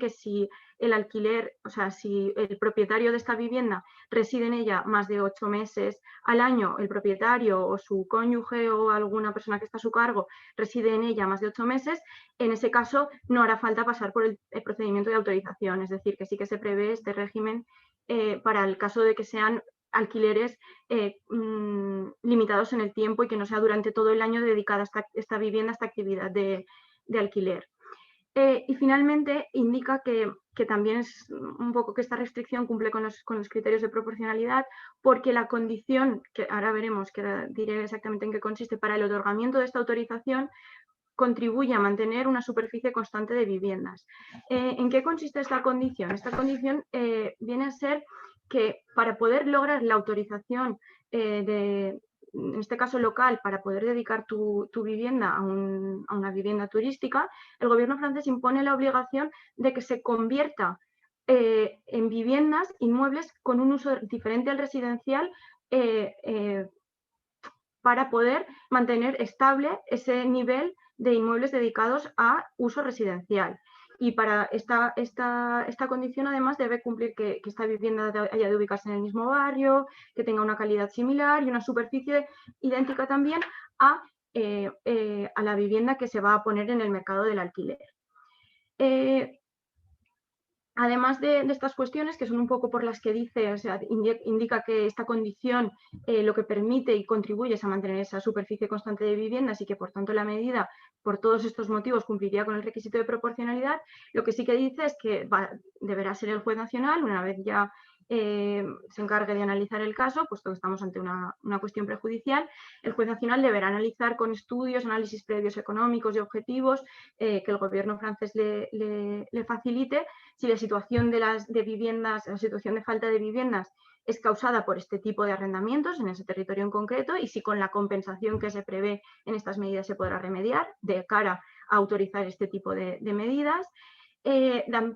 si el alquiler, si el propietario de esta vivienda reside en ella más de 8 meses al año, el propietario o su cónyuge o alguna persona que está a su cargo reside en ella más de 8 meses, en ese caso no hará falta pasar por el procedimiento de autorización, es decir, que sí que se prevé este régimen para el caso de que sean alquileres limitados en el tiempo y que no sea durante todo el año dedicada esta vivienda, a esta actividad de alquiler. Y finalmente indica que también es un poco que esta restricción cumple con los criterios de proporcionalidad, porque la condición, que ahora veremos, que ahora diré exactamente en qué consiste, para el otorgamiento de esta autorización contribuye a mantener una superficie constante de viviendas. ¿En qué consiste esta condición? Esta condición viene a ser que para poder lograr la autorización en este caso local, para poder dedicar tu vivienda a una vivienda turística, el gobierno francés impone la obligación de que se convierta en viviendas, inmuebles con un uso diferente al residencial para poder mantener estable ese nivel de inmuebles dedicados a uso residencial. Y para esta condición, además, debe cumplir que esta vivienda haya de ubicarse en el mismo barrio, que tenga una calidad similar y una superficie idéntica también a la vivienda que se va a poner en el mercado del alquiler. Además de estas cuestiones, que son un poco por las que dice, indica que esta condición lo que permite y contribuye es a mantener esa superficie constante de viviendas y que, por tanto, la medida, por todos estos motivos, cumpliría con el requisito de proporcionalidad. Lo que sí que dice es que deberá ser el juez nacional, una vez ya se encargue de analizar el caso, puesto que estamos ante una cuestión prejudicial, el juez nacional deberá analizar con estudios, análisis previos económicos y objetivos que el gobierno francés le facilite, si la situación de viviendas, la situación de falta de viviendas es causada por este tipo de arrendamientos en ese territorio en concreto y si con la compensación que se prevé en estas medidas se podrá remediar de cara a autorizar este tipo de medidas.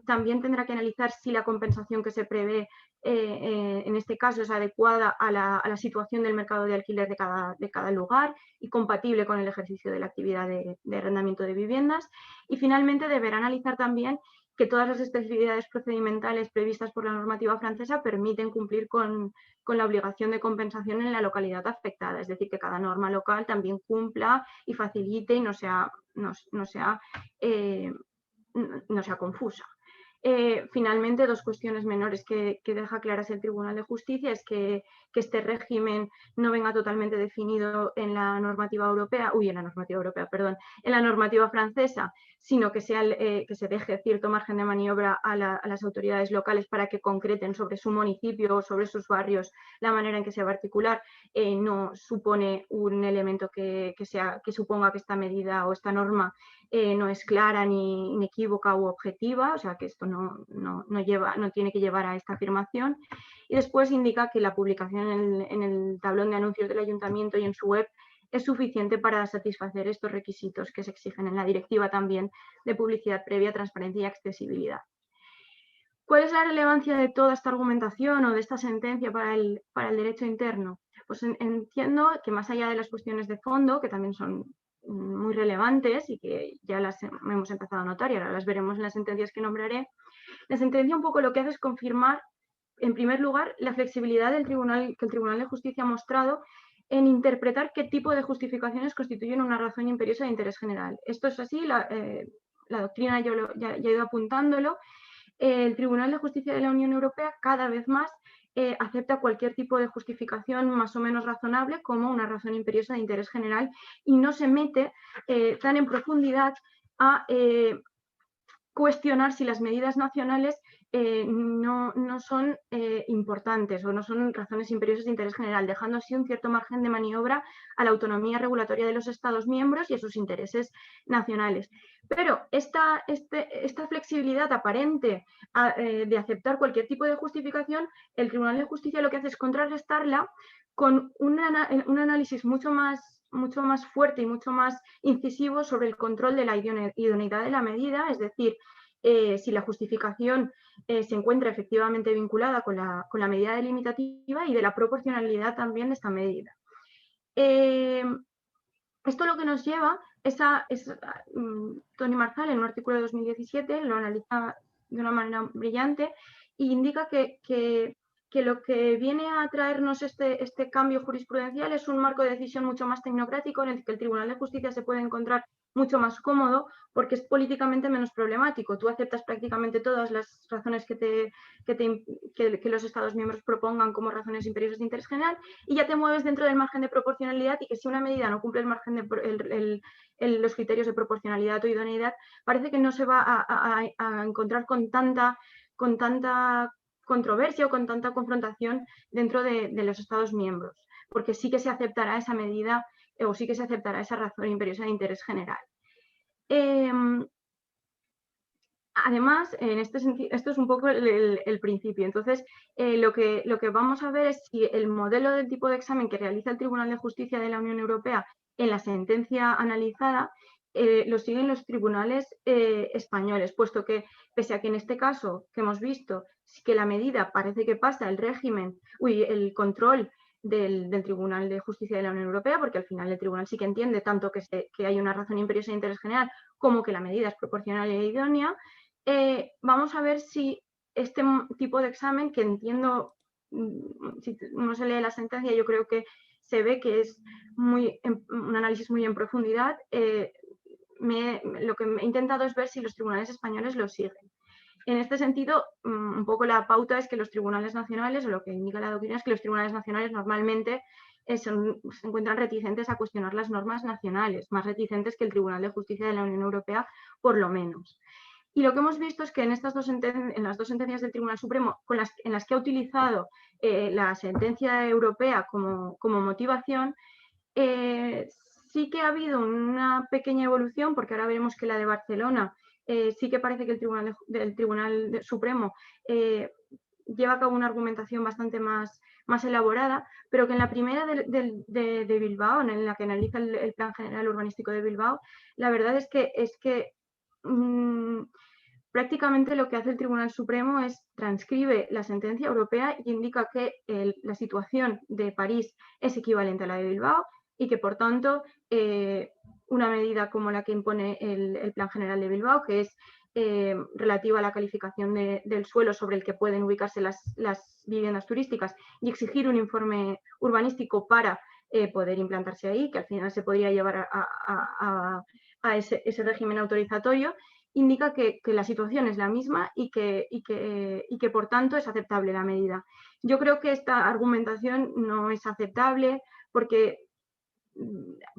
También tendrá que analizar si la compensación que se prevé en este caso es adecuada a la situación del mercado de alquiler de cada lugar y compatible con el ejercicio de la actividad de arrendamiento de viviendas. Y finalmente deberá analizar también que todas las especificidades procedimentales previstas por la normativa francesa permiten cumplir con la obligación de compensación en la localidad afectada, es decir, que cada norma local también cumpla y facilite y no sea confusa. Finalmente, dos cuestiones menores que deja claras el Tribunal de Justicia es que este régimen no venga totalmente definido en la normativa europea, en la normativa francesa, sino que se deje cierto margen de maniobra a las autoridades locales para que concreten sobre su municipio o sobre sus barrios la manera en que se va a articular. No supone un elemento que suponga que esta medida o esta norma no es clara ni inequívoca u objetiva, o sea que esto no tiene que llevar a esta afirmación. Y después indica que la publicación en el tablón de anuncios del ayuntamiento y en su web es suficiente para satisfacer estos requisitos que se exigen en la directiva también de publicidad previa, transparencia y accesibilidad. ¿Cuál es la relevancia de toda esta argumentación o de esta sentencia para el derecho interno? Pues entiendo que más allá de las cuestiones de fondo, que también son muy relevantes y que ya las hemos empezado a notar y ahora las veremos en las sentencias que nombraré, la sentencia un poco lo que hace es confirmar, en primer lugar, la flexibilidad que el Tribunal de Justicia ha mostrado en interpretar qué tipo de justificaciones constituyen una razón imperiosa de interés general. Esto es así, la doctrina ya he ido apuntándolo. El Tribunal de Justicia de la Unión Europea cada vez más acepta cualquier tipo de justificación más o menos razonable como una razón imperiosa de interés general y no se mete tan en profundidad a cuestionar si las medidas nacionales no son importantes o no son razones imperiosas de interés general, dejando así un cierto margen de maniobra a la autonomía regulatoria de los Estados miembros y a sus intereses nacionales. Pero esta flexibilidad aparente de aceptar cualquier tipo de justificación, el Tribunal de Justicia lo que hace es contrarrestarla con un análisis mucho más fuerte y mucho más incisivo sobre el control de la idoneidad de la medida, es decir, si la justificación se encuentra efectivamente vinculada con la medida delimitativa y de la proporcionalidad también de esta medida. Esto lo que nos lleva Toni Marzal en un artículo de 2017 lo analiza de una manera brillante e indica que lo que viene a traernos este cambio jurisprudencial es un marco de decisión mucho más tecnocrático en el que el Tribunal de Justicia se puede encontrar mucho más cómodo porque es políticamente menos problemático. Tú aceptas prácticamente todas las razones que los Estados miembros propongan como razones imperiosas de interés general y ya te mueves dentro del margen de proporcionalidad y que si una medida no cumple el margen de los criterios de proporcionalidad o idoneidad, parece que no se va a encontrar con tanta controversia o con tanta confrontación dentro de los Estados miembros, porque sí que se aceptará esa medida o sí que se aceptará esa razón imperiosa de interés general. Además, en este sentido, esto es un poco el principio. Entonces, lo que vamos a ver es si el modelo del tipo de examen que realiza el Tribunal de Justicia de la Unión Europea en la sentencia analizada lo siguen los tribunales españoles, puesto que, pese a que en este caso que hemos visto, que la medida parece que pasa el control del Tribunal de Justicia de la Unión Europea, porque al final el tribunal sí que entiende tanto que hay una razón imperiosa de interés general como que la medida es proporcional e idónea. Vamos a ver si este tipo de examen, que entiendo, si uno se lee la sentencia, yo creo que se ve que es un análisis muy en profundidad. Lo que he intentado es ver si los tribunales españoles lo siguen. En este sentido, un poco la pauta es que los tribunales nacionales, o lo que indica la doctrina es que los tribunales nacionales normalmente se encuentran reticentes a cuestionar las normas nacionales, más reticentes que el Tribunal de Justicia de la Unión Europea, por lo menos. Y lo que hemos visto es que en las dos sentencias del Tribunal Supremo, en las que ha utilizado la sentencia europea como motivación, sí que ha habido una pequeña evolución, porque ahora veremos que la de Barcelona sí que parece que el Tribunal Supremo lleva a cabo una argumentación bastante más elaborada, pero que en la primera de Bilbao, en la que analiza el Plan General Urbanístico de Bilbao, la verdad es que prácticamente lo que hace el Tribunal Supremo es transcribe la sentencia europea y indica que la situación de París es equivalente a la de Bilbao y que, por tanto, una medida como la que impone el Plan General de Bilbao, que es relativa a la calificación del suelo sobre el que pueden ubicarse las viviendas turísticas y exigir un informe urbanístico para poder implantarse ahí, que al final se podría llevar a ese régimen autorizatorio, indica que la situación es la misma y que por tanto es aceptable la medida. Yo creo que esta argumentación no es aceptable porque,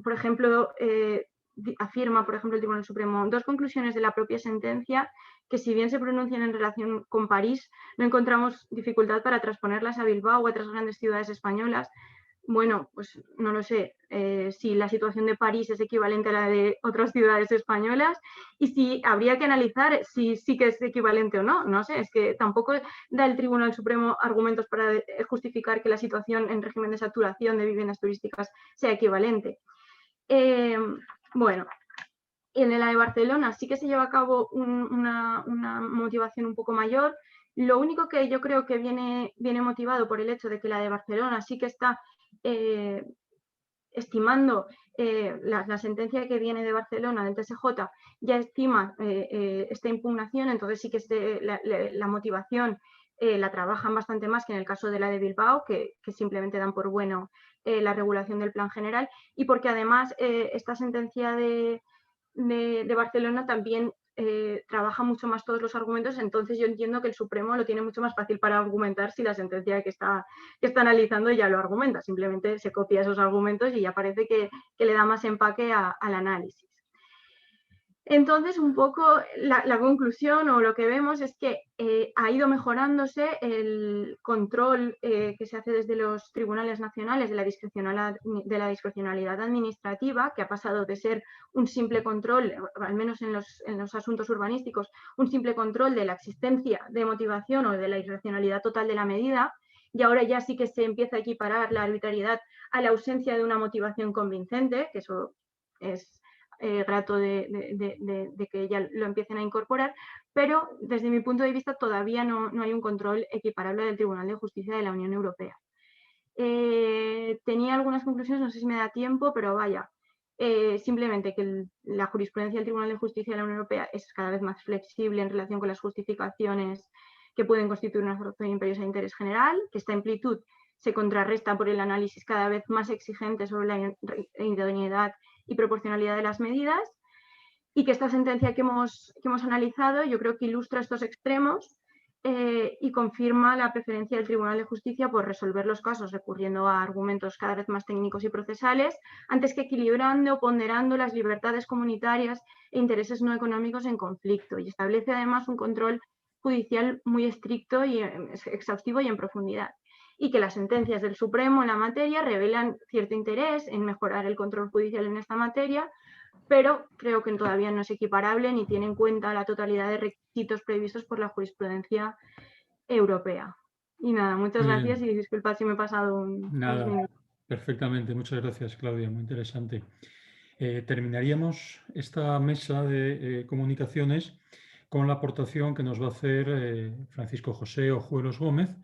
por ejemplo, afirma, por ejemplo, el Tribunal Supremo, dos conclusiones de la propia sentencia que, si bien se pronuncian en relación con París, no encontramos dificultad para transponerlas a Bilbao o a otras grandes ciudades españolas. Bueno, pues no lo sé, si la situación de París es equivalente a la de otras ciudades españolas y si habría que analizar si sí que es equivalente o no. No sé, es que tampoco da el Tribunal Supremo argumentos para justificar que la situación en régimen de saturación de viviendas turísticas sea equivalente. Bueno, en la de Barcelona sí que se lleva a cabo una motivación un poco mayor. Lo único que yo creo que viene motivado por el hecho de que la de Barcelona sí que está estimando la sentencia que viene de Barcelona, del TSJ, ya estima esta impugnación, entonces sí que la motivación la trabajan bastante más que en el caso de la de Bilbao, que simplemente dan por bueno la regulación del plan general, y porque además esta sentencia de Barcelona también trabaja mucho más todos los argumentos, entonces yo entiendo que el Supremo lo tiene mucho más fácil para argumentar si la sentencia que está analizando ya lo argumenta, simplemente se copia esos argumentos y ya parece que le da más empaque al análisis. Entonces, un poco la conclusión o lo que vemos es que ha ido mejorándose el control que se hace desde los tribunales nacionales de la discrecionalidad administrativa, que ha pasado de ser un simple control, al menos en los asuntos urbanísticos, un simple control de la existencia de motivación o de la irracionalidad total de la medida, y ahora ya sí que se empieza a equiparar la arbitrariedad a la ausencia de una motivación convincente, que eso es grato de que ya lo empiecen a incorporar, pero desde mi punto de vista todavía no hay un control equiparable del Tribunal de Justicia de la Unión Europea. Tenía algunas conclusiones, no sé si me da tiempo, pero vaya, simplemente que la jurisprudencia del Tribunal de Justicia de la Unión Europea es cada vez más flexible en relación con las justificaciones que pueden constituir una razón imperiosa de interés general, que esta amplitud se contrarresta por el análisis cada vez más exigente sobre la idoneidad y proporcionalidad de las medidas, y que esta sentencia que hemos analizado yo creo que ilustra estos extremos y confirma la preferencia del Tribunal de Justicia por resolver los casos recurriendo a argumentos cada vez más técnicos y procesales, antes que equilibrando o ponderando las libertades comunitarias e intereses no económicos en conflicto, y establece además un control judicial muy estricto y exhaustivo y en profundidad, y que las sentencias del Supremo en la materia revelan cierto interés en mejorar el control judicial en esta materia, pero creo que todavía no es equiparable ni tiene en cuenta la totalidad de requisitos previstos por la jurisprudencia europea. Y nada, muchas gracias y disculpad si me he pasado unos minutos. Perfectamente, muchas gracias, Claudia, muy interesante. Terminaríamos esta mesa de comunicaciones con la aportación que nos va a hacer Francisco José Ojuelos Gómez,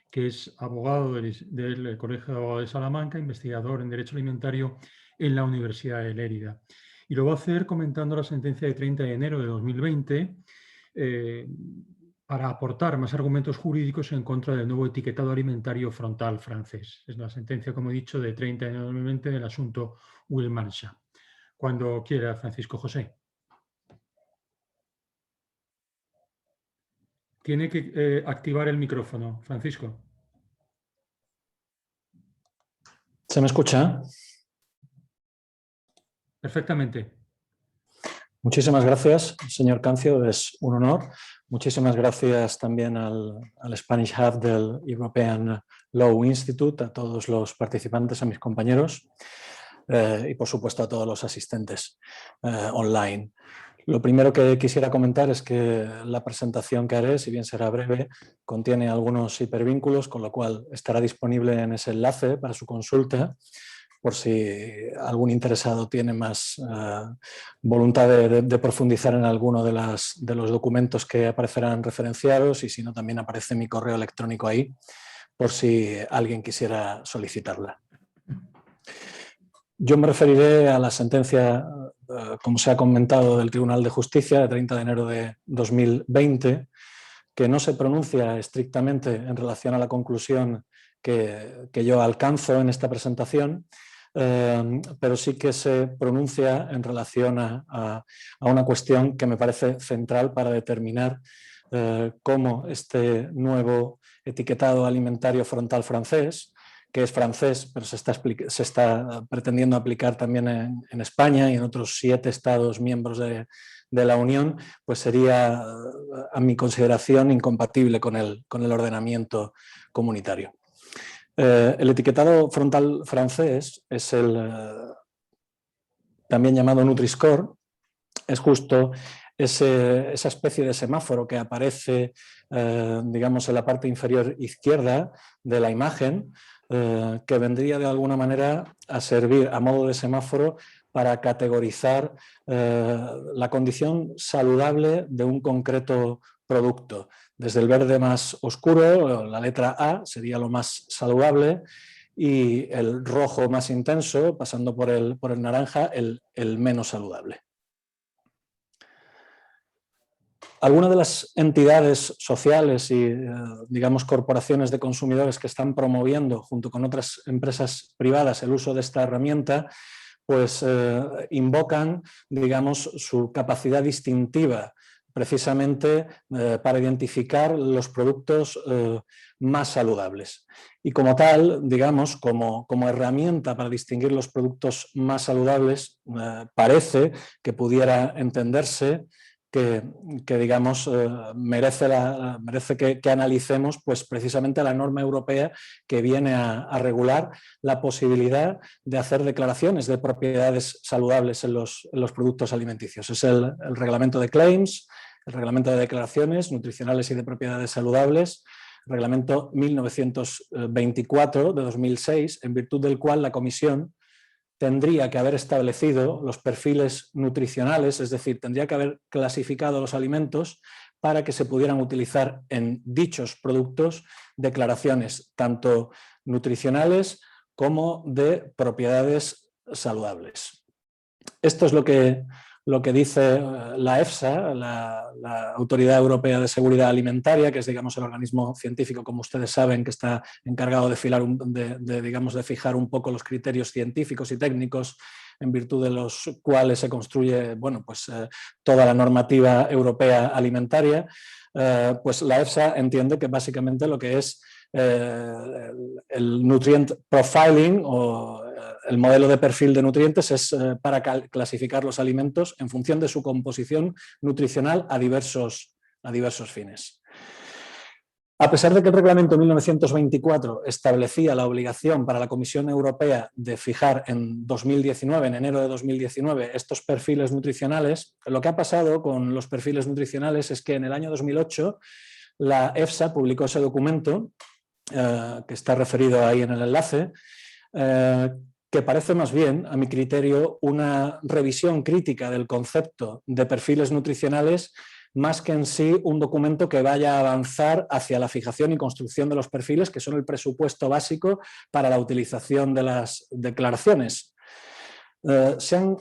que es abogado del Colegio de Abogados de Salamanca, investigador en Derecho Alimentario en la Universidad de Lérida. Y lo va a hacer comentando la sentencia de 30 de enero de 2020 para aportar más argumentos jurídicos en contra del nuevo etiquetado alimentario frontal francés. Es la sentencia, como he dicho, de 30 de enero de 2020 del asunto Wilmanshaw. Cuando quiera, Francisco José. Tiene que activar el micrófono, Francisco. ¿Se me escucha? Perfectamente. Muchísimas gracias, señor Cancio, es un honor. Muchísimas gracias también al Spanish Hub del European Law Institute, a todos los participantes, a mis compañeros y por supuesto a todos los asistentes online. Lo primero que quisiera comentar es que la presentación que haré, si bien será breve, contiene algunos hipervínculos, con lo cual estará disponible en ese enlace para su consulta, por si algún interesado tiene más voluntad de profundizar en alguno de los documentos que aparecerán referenciados, y si no, también aparece mi correo electrónico ahí, por si alguien quisiera solicitarla. Yo me referiré a la sentencia, como se ha comentado, del Tribunal de Justicia de 30 de enero de 2020, que no se pronuncia estrictamente en relación a la conclusión que yo alcanzo en esta presentación, pero sí que se pronuncia en relación a una cuestión que me parece central para determinar cómo este nuevo etiquetado alimentario frontal francés, que es francés, pero se está pretendiendo aplicar también en España y en otros 7 Estados miembros de la Unión, pues sería, a mi consideración, incompatible con el ordenamiento comunitario. El etiquetado frontal francés es el también llamado Nutri-Score, es justo esa especie de semáforo que aparece, digamos, en la parte inferior izquierda de la imagen, que vendría de alguna manera a servir a modo de semáforo para categorizar la condición saludable de un concreto producto. Desde el verde más oscuro, la letra A sería lo más saludable, y el rojo más intenso, pasando por el naranja, el menos saludable. Algunas de las entidades sociales y, digamos, corporaciones de consumidores que están promoviendo, junto con otras empresas privadas, el uso de esta herramienta, pues invocan, digamos, su capacidad distintiva, precisamente para identificar los productos más saludables. Y como tal, digamos, como herramienta para distinguir los productos más saludables, parece que pudiera entenderse que digamos, merece que analicemos pues, precisamente la norma europea que viene a regular la posibilidad de hacer declaraciones de propiedades saludables en los productos alimenticios. Es el reglamento de claims, el reglamento de declaraciones nutricionales y de propiedades saludables, reglamento 1924 de 2006, en virtud del cual la Comisión tendría que haber establecido los perfiles nutricionales, es decir, tendría que haber clasificado los alimentos para que se pudieran utilizar en dichos productos declaraciones tanto nutricionales como de propiedades saludables. Esto es lo que dice la EFSA, la Autoridad Europea de Seguridad Alimentaria, que es, digamos, el organismo científico, como ustedes saben, que está encargado de fijar un poco los criterios científicos y técnicos en virtud de los cuales se construye, bueno, pues, toda la normativa europea alimentaria. Pues la EFSA entiende que básicamente lo que es el nutrient profiling o el modelo de perfil de nutrientes es para clasificar los alimentos en función de su composición nutricional a diversos fines. A pesar de que el reglamento 1924 establecía la obligación para la Comisión Europea de fijar en enero de 2019, estos perfiles nutricionales, lo que ha pasado con los perfiles nutricionales es que en el año 2008 la EFSA publicó ese documento, que está referido ahí en el enlace, que parece más bien, a mi criterio, una revisión crítica del concepto de perfiles nutricionales, más que en sí un documento que vaya a avanzar hacia la fijación y construcción de los perfiles, que son el presupuesto básico para la utilización de las declaraciones. Se han,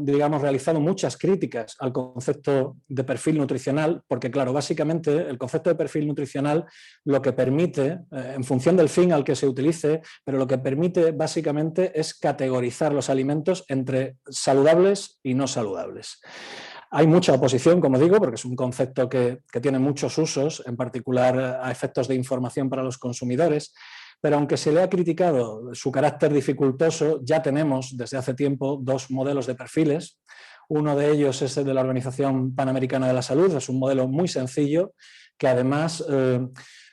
digamos, realizado muchas críticas al concepto de perfil nutricional, porque, claro, básicamente el concepto de perfil nutricional lo que permite, en función del fin al que se utilice, pero lo que permite básicamente es categorizar los alimentos entre saludables y no saludables. Hay mucha oposición, como digo, porque es un concepto que tiene muchos usos, en particular a efectos de información para los consumidores, pero aunque se le ha criticado su carácter dificultoso, ya tenemos desde hace tiempo 2 modelos de perfiles. Uno de ellos es el de la Organización Panamericana de la Salud, es un modelo muy sencillo que además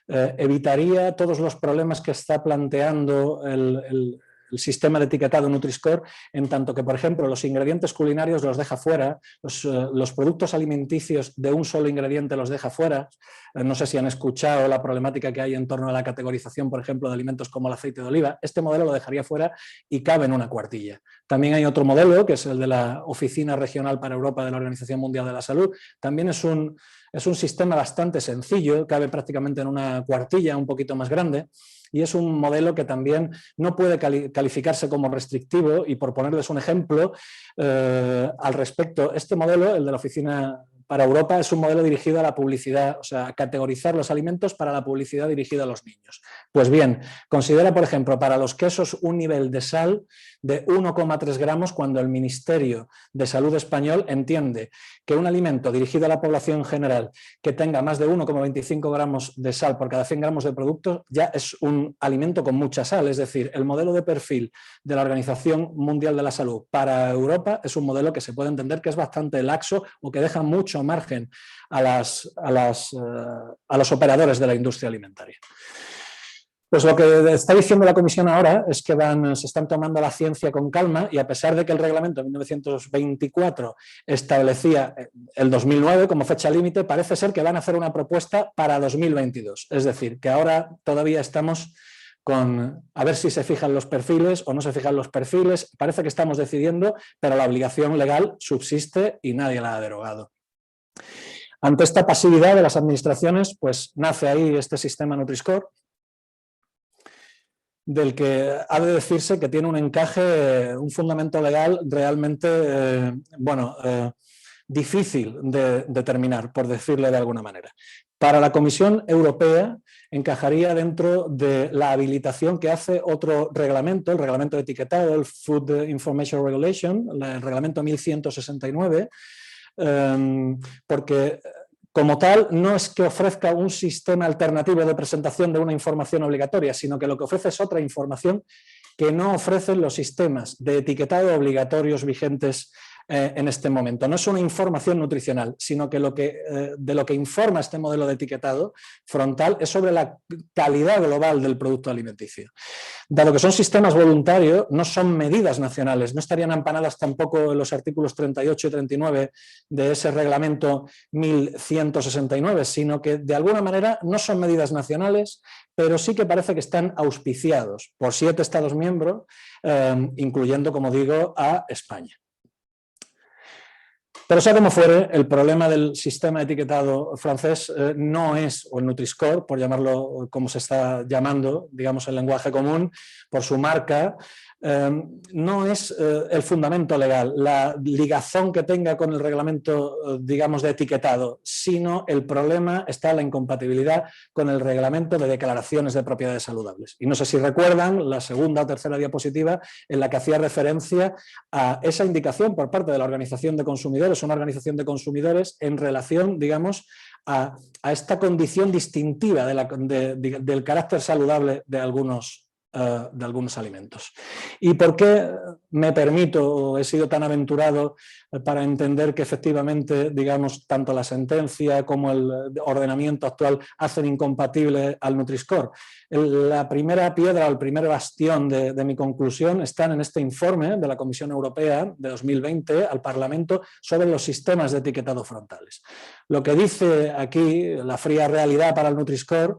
evitaría todos los problemas que está planteando el sistema de etiquetado Nutri-Score, en tanto que, por ejemplo, los ingredientes culinarios los deja fuera, los productos alimenticios de un solo ingrediente los deja fuera. No sé si han escuchado la problemática que hay en torno a la categorización, por ejemplo, de alimentos como el aceite de oliva. Este modelo lo dejaría fuera y cabe en una cuartilla. También hay otro modelo, que es el de la Oficina Regional para Europa de la Organización Mundial de la Salud. También es un Es un sistema bastante sencillo, cabe prácticamente en una cuartilla un poquito más grande, y es un modelo que también no puede calificarse como restrictivo. Y por ponerles un ejemplo al respecto, este modelo, el de la Oficina para Europa, es un modelo dirigido a la publicidad, o sea, a categorizar los alimentos para la publicidad dirigida a los niños. Pues bien, considera, por ejemplo, para los quesos un nivel de sal de 1,3 gramos cuando el Ministerio de Salud español entiende que un alimento dirigido a la población en general que tenga más de 1,25 gramos de sal por cada 100 gramos de producto ya es un alimento con mucha sal. Es decir, el modelo de perfil de la Organización Mundial de la Salud para Europa es un modelo que se puede entender que es bastante laxo o que deja mucho margen a los operadores de la industria alimentaria. Pues lo que está diciendo la Comisión ahora es que se están tomando la ciencia con calma, y a pesar de que el reglamento de 1924 establecía el 2009 como fecha límite, parece ser que van a hacer una propuesta para 2022. Es decir, que ahora todavía estamos a ver si se fijan los perfiles o no se fijan los perfiles. Parece que estamos decidiendo, pero la obligación legal subsiste y nadie la ha derogado. Ante esta pasividad de las administraciones, pues nace ahí este sistema Nutri-Score, del que ha de decirse que tiene un encaje, un fundamento legal realmente difícil de determinar, por decirle de alguna manera. Para la Comisión Europea encajaría dentro de la habilitación que hace otro reglamento, el reglamento de etiquetado, el Food Information Regulation, el reglamento 1169, porque como tal no es que ofrezca un sistema alternativo de presentación de una información obligatoria, sino que lo que ofrece es otra información que no ofrecen los sistemas de etiquetado obligatorios vigentes en este momento. No es una información nutricional, sino que de lo que informa este modelo de etiquetado frontal es sobre la calidad global del producto alimenticio. Dado que son sistemas voluntarios, no son medidas nacionales, no estarían amparadas tampoco en los artículos 38 y 39 de ese reglamento 1169, sino que de alguna manera no son medidas nacionales, pero sí que parece que están auspiciados por 7 Estados miembros, incluyendo, como digo, a España. Pero sea como fuere, el problema del sistema etiquetado francés no es, o el Nutri-Score, por llamarlo como se está llamando, digamos en lenguaje común, por su marca, no es el fundamento legal, la ligazón que tenga con el reglamento, digamos, de etiquetado, sino el problema está en la incompatibilidad con el reglamento de declaraciones de propiedades saludables. Y no sé si recuerdan la segunda o tercera diapositiva en la que hacía referencia a esa indicación por parte de la Organización de Consumidores, una organización de consumidores en relación, digamos, a esta condición distintiva del carácter saludable de algunos alimentos. ¿Y por qué me permito, he sido tan aventurado para entender que efectivamente, digamos, tanto la sentencia como el ordenamiento actual hacen incompatible al Nutri-Score? La primera piedra o el primer bastión de mi conclusión están en este informe de la Comisión Europea de 2020 al Parlamento sobre los sistemas de etiquetado frontales. Lo que dice aquí la fría realidad para el Nutri-Score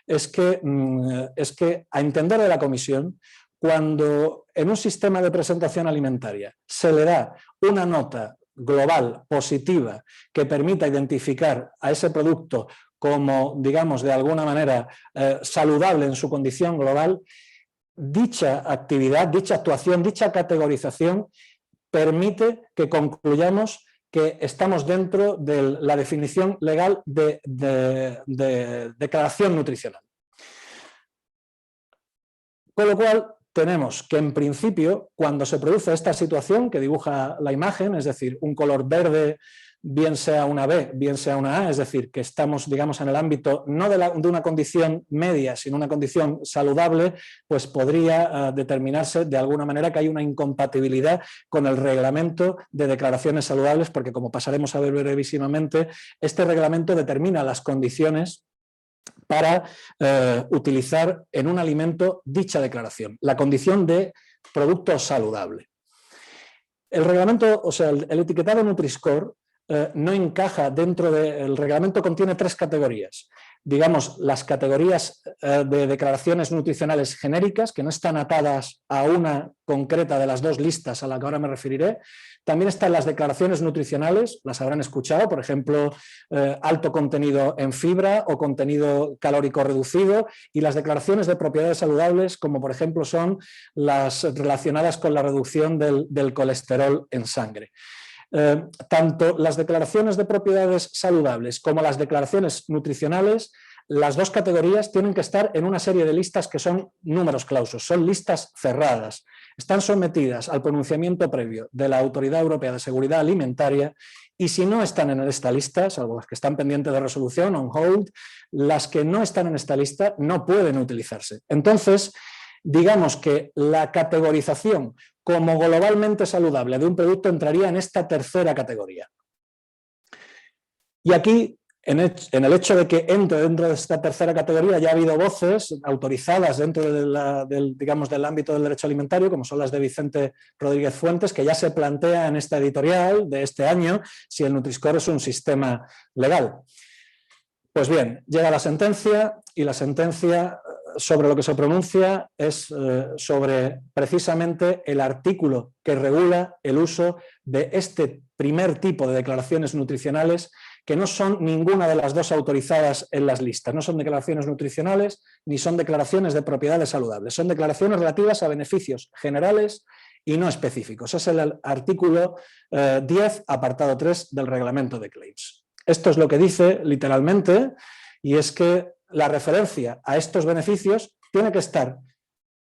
es que, a entender de la Comisión, cuando en un sistema de presentación alimentaria se le da una nota global positiva que permita identificar a ese producto como, digamos, de alguna manera saludable en su condición global, dicha actividad, dicha actuación, dicha categorización permite que concluyamos que estamos dentro de la definición legal de declaración nutricional. Con lo cual, tenemos que en principio, cuando se produce esta situación que dibuja la imagen, es decir, un color verde, bien sea una B, bien sea una A, es decir, que estamos, digamos, en el ámbito no de una condición media, sino una condición saludable, pues podría determinarse de alguna manera que hay una incompatibilidad con el reglamento de declaraciones saludables, porque, como pasaremos a ver brevísimamente, este reglamento determina las condiciones para utilizar en un alimento dicha declaración, la condición de producto saludable. El reglamento, o sea, el etiquetado Nutri-Score no encaja dentro del reglamento, contiene 3 categorías. Digamos, las categorías de declaraciones nutricionales genéricas, que no están atadas a una concreta de las 2 listas a la que ahora me referiré. También están las declaraciones nutricionales, las habrán escuchado, por ejemplo, alto contenido en fibra o contenido calórico reducido, y las declaraciones de propiedades saludables, como por ejemplo son las relacionadas con la reducción del colesterol en sangre. Tanto las declaraciones de propiedades saludables como las declaraciones nutricionales, las 2 categorías tienen que estar en una serie de listas que son números clausus, son listas cerradas. Están sometidas al pronunciamiento previo de la Autoridad Europea de Seguridad Alimentaria, y si no están en esta lista, salvo las que están pendientes de resolución, on hold, las que no están en esta lista no pueden utilizarse. Entonces, digamos que la categorización como globalmente saludable de un producto entraría en esta 3ª categoría. Y aquí, en el hecho de que entre dentro de esta 3ª categoría, ya ha habido voces autorizadas dentro del ámbito del derecho alimentario, como son las de Vicente Rodríguez Fuentes, que ya se plantea en esta editorial de este año si el Nutri-Score es un sistema legal. Pues bien, llega la sentencia, y la sentencia sobre lo que se pronuncia es sobre precisamente el artículo que regula el uso de este primer tipo de declaraciones nutricionales, que no son ninguna de las 2 autorizadas en las listas. No son declaraciones nutricionales ni son declaraciones de propiedades saludables. Son declaraciones relativas a beneficios generales y no específicos. Es el artículo 10, apartado 3 del reglamento de claims. Esto es lo que dice literalmente, y es que la referencia a estos beneficios tiene que estar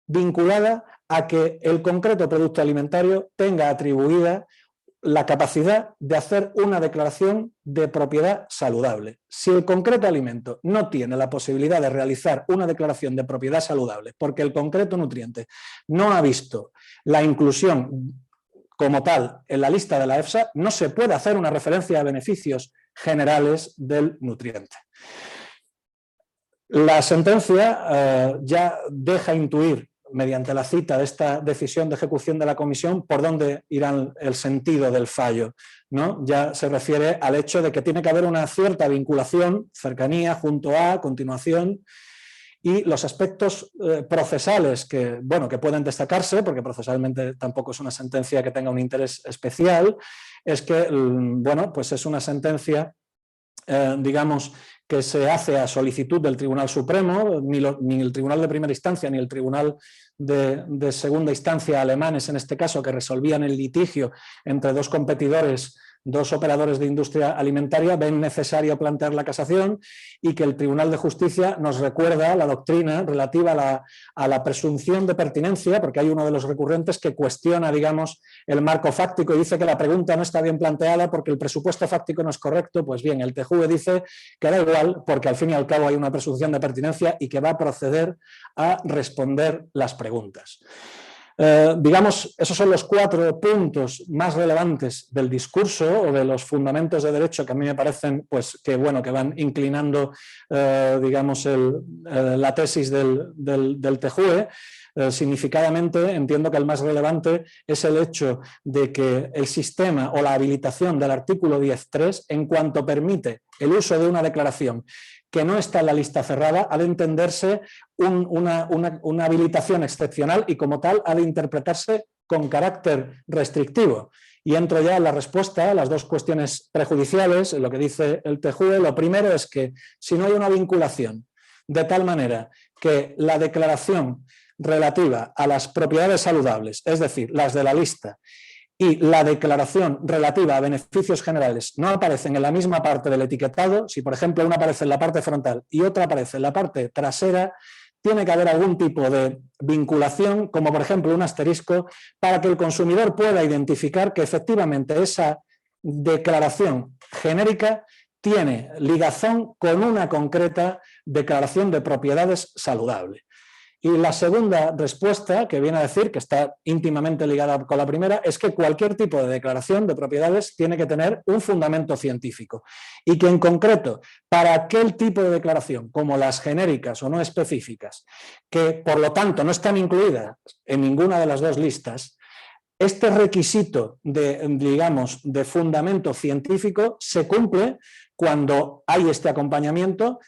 vinculada a que el concreto producto alimentario tenga atribuida la capacidad de hacer una declaración de propiedad saludable. Si el concreto alimento no tiene la posibilidad de realizar una declaración de propiedad saludable porque el concreto nutriente no ha visto la inclusión como tal en la lista de la EFSA, no se puede hacer una referencia a beneficios generales del nutriente. La sentencia ya deja intuir, mediante la cita de esta decisión de ejecución de la comisión, por dónde irá el sentido del fallo, ¿no? Ya se refiere al hecho de que tiene que haber una cierta vinculación, cercanía, junto a, continuación, y los aspectos procesales que pueden destacarse, porque procesalmente tampoco es una sentencia que tenga un interés especial, es que pues es una sentencia, digamos, que se hace a solicitud del Tribunal Supremo. Ni el Tribunal de Primera Instancia ni el Tribunal de Segunda Instancia alemanes, en este caso, que resolvían el litigio entre 2 competidores, 2 operadores de industria alimentaria, ven necesario plantear la casación, y que el Tribunal de Justicia nos recuerda la doctrina relativa a la presunción de pertinencia, porque hay uno de los recurrentes que cuestiona, digamos, el marco fáctico y dice que la pregunta no está bien planteada porque el presupuesto fáctico no es correcto. Pues bien, el TJUE dice que da igual, porque al fin y al cabo hay una presunción de pertinencia y que va a proceder a responder las preguntas. Digamos, esos son los 4 puntos más relevantes del discurso o de los fundamentos de derecho que a mí me parecen pues, que van inclinando digamos, la tesis del TJUE. Significadamente entiendo que el más relevante es el hecho de que el sistema o la habilitación del artículo 10.3, en cuanto permite el uso de una declaración que no está en la lista cerrada, ha de entenderse una habilitación excepcional, y como tal ha de interpretarse con carácter restrictivo. Y entro ya en la respuesta a las 2 cuestiones prejudiciales, en lo que dice el TJUE. Lo primero es que si no hay una vinculación de tal manera que la declaración relativa a las propiedades saludables, es decir, las de la lista, y la declaración relativa a beneficios generales no aparecen en la misma parte del etiquetado, si por ejemplo una aparece en la parte frontal y otra aparece en la parte trasera, tiene que haber algún tipo de vinculación, como por ejemplo un asterisco, para que el consumidor pueda identificar que efectivamente esa declaración genérica tiene ligazón con una concreta declaración de propiedades saludable. Y la segunda respuesta, que viene a decir que está íntimamente ligada con la primera, es que cualquier tipo de declaración de propiedades tiene que tener un fundamento científico, y que en concreto para aquel tipo de declaración, como las genéricas o no específicas, que por lo tanto no están incluidas en ninguna de las 2 listas, este requisito de, digamos, de fundamento científico se cumple cuando hay este acompañamiento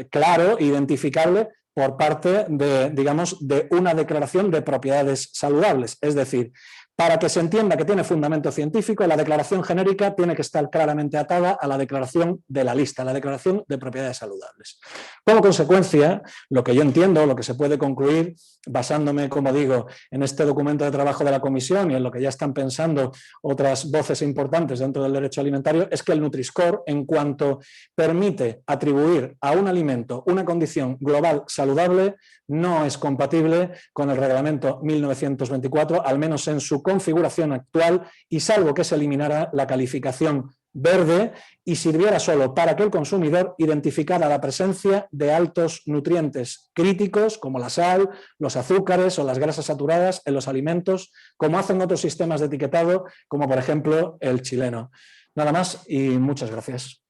claro, identificable por parte de, digamos, de una declaración de propiedades saludables. Es decir, para que se entienda que tiene fundamento científico, la declaración genérica tiene que estar claramente atada a la declaración de la lista, a la declaración de propiedades saludables. Como consecuencia, lo que yo entiendo, lo que se puede concluir, basándome, como digo, en este documento de trabajo de la Comisión y en lo que ya están pensando otras voces importantes dentro del derecho alimentario, es que el Nutri-Score, en cuanto permite atribuir a un alimento una condición global saludable, no es compatible con el reglamento 1924, al menos en su configuración actual, y salvo que se eliminara la calificación verde y sirviera solo para que el consumidor identificara la presencia de altos nutrientes críticos como la sal, los azúcares o las grasas saturadas en los alimentos, como hacen otros sistemas de etiquetado, como por ejemplo el chileno. Nada más y muchas gracias.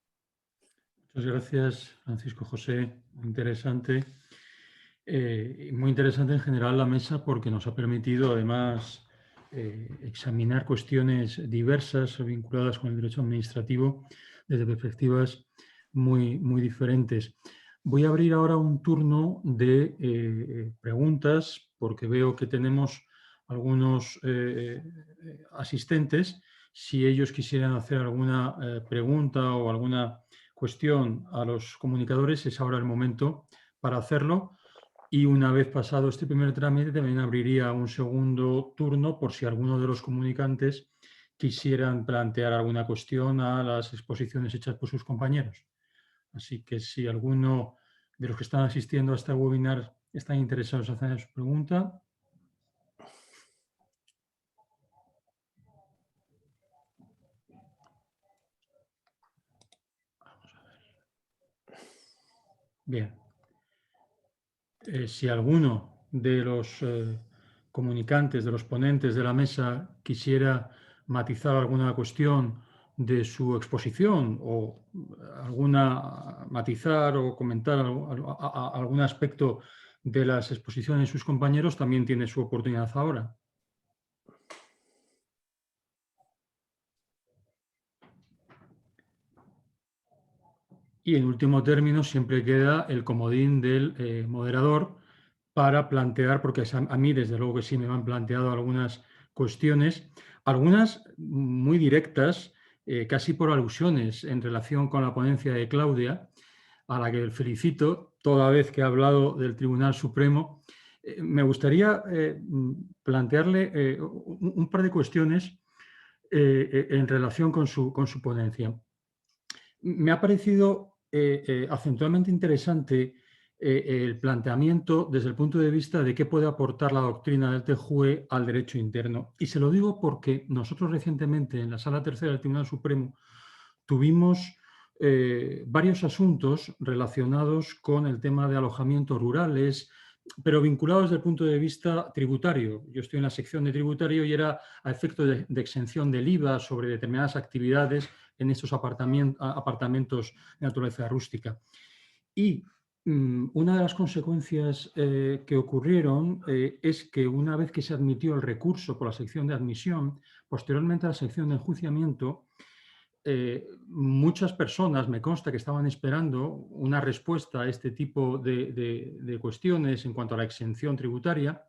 Muchas gracias, Francisco José. Muy interesante. Muy interesante en general la mesa porque nos ha permitido además examinar cuestiones diversas vinculadas con el derecho administrativo desde perspectivas muy diferentes. Voy a abrir ahora un turno de preguntas porque veo que tenemos algunos asistentes. Si ellos quisieran hacer alguna pregunta o alguna cuestión a los comunicadores, es ahora el momento para hacerlo. Y una vez pasado este primer trámite, también abriría un segundo turno por si alguno de los comunicantes quisieran plantear alguna cuestión a las exposiciones hechas por sus compañeros. Así que si alguno de los que están asistiendo a este webinar están interesados en hacer su pregunta. Vamos a ver. Bien. Si alguno de los comunicantes, de los ponentes de la mesa quisiera matizar alguna cuestión de su exposición o matizar o comentar algún aspecto de las exposiciones de sus compañeros, también tiene su oportunidad ahora. Y en último término siempre queda el comodín del moderador para plantear, porque a mí desde luego que sí me han planteado algunas cuestiones, algunas muy directas, casi por alusiones en relación con la ponencia de Claudia, a la que felicito toda vez que ha hablado del Tribunal Supremo. Me gustaría plantearle un par de cuestiones en relación con su ponencia. Me ha parecido acentuadamente interesante el planteamiento desde el punto de vista de qué puede aportar la doctrina del TJUE al derecho interno. Y se lo digo porque nosotros recientemente en la Sala Tercera del Tribunal Supremo tuvimos varios asuntos relacionados con el tema de alojamientos rurales, pero vinculados desde el punto de vista tributario. Yo estoy en la sección de tributario y era a efecto de exención del IVA sobre determinadas actividades en estos apartamentos de naturaleza rústica. Y una de las consecuencias que ocurrieron es que una vez que se admitió el recurso por la sección de admisión, posteriormente a la sección de enjuiciamiento, muchas personas, me consta que estaban esperando una respuesta a este tipo de cuestiones en cuanto a la exención tributaria,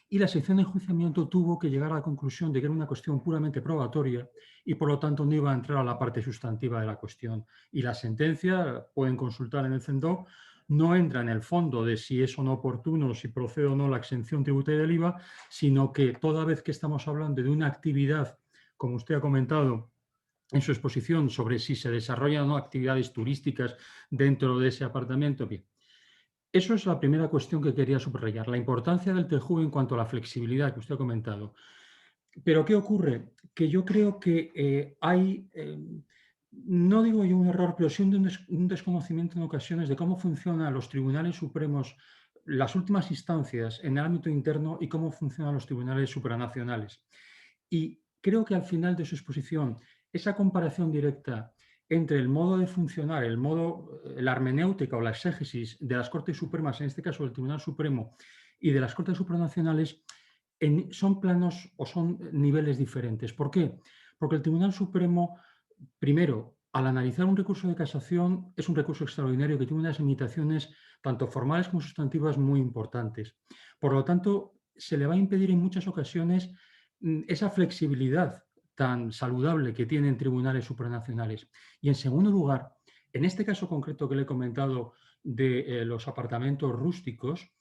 y la sección de enjuiciamiento tuvo que llegar a la conclusión de que era una cuestión puramente probatoria y por lo tanto no iba a entrar a la parte sustantiva de la cuestión. Y la sentencia, pueden consultar en el CENDOC, no entra en el fondo de si es o no oportuno, si procede o no la exención tributaria del IVA, sino que toda vez que estamos hablando de una actividad, como usted ha comentado en su exposición, sobre si se desarrollan o no actividades turísticas dentro de ese apartamento, bien. Eso es la primera cuestión que quería subrayar, la importancia del TJUE en cuanto a la flexibilidad que usted ha comentado. Pero ¿qué ocurre? Que yo creo que hay, no digo yo un error, pero sí un desconocimiento en ocasiones de cómo funcionan los tribunales supremos, las últimas instancias en el ámbito interno y cómo funcionan los tribunales supranacionales. Y creo que al final de su exposición, esa comparación directa entre el modo de funcionar, la hermenéutica o la exégesis de las Cortes Supremas, en este caso del Tribunal Supremo, y de las Cortes Supranacionales, son planos o son niveles diferentes. ¿Por qué? Porque el Tribunal Supremo, primero, al analizar un recurso de casación, es un recurso extraordinario que tiene unas limitaciones tanto formales como sustantivas muy importantes. Por lo tanto, se le va a impedir en muchas ocasiones esa flexibilidad tan saludable que tienen tribunales supranacionales. Y en segundo lugar, en este caso concreto que le he comentado de los apartamentos rústicos,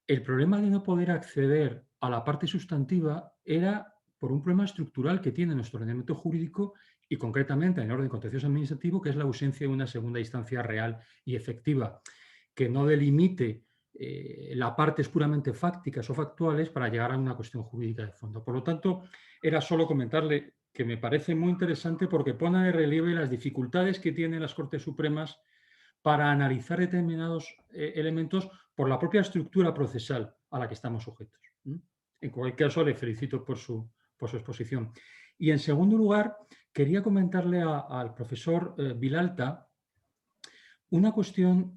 el problema de no poder acceder a la parte sustantiva era por un problema estructural que tiene nuestro ordenamiento jurídico y concretamente en el orden contencioso administrativo, que es la ausencia de una segunda instancia real y efectiva, que no delimite las partes puramente fácticas o factuales para llegar a una cuestión jurídica de fondo. Por lo tanto, era solo comentarle que me parece muy interesante porque pone de relieve las dificultades que tienen las Cortes Supremas para analizar determinados elementos por la propia estructura procesal a la que estamos sujetos. En cualquier caso, le felicito por su exposición. Y en segundo lugar, quería comentarle al profesor Vilalta una cuestión,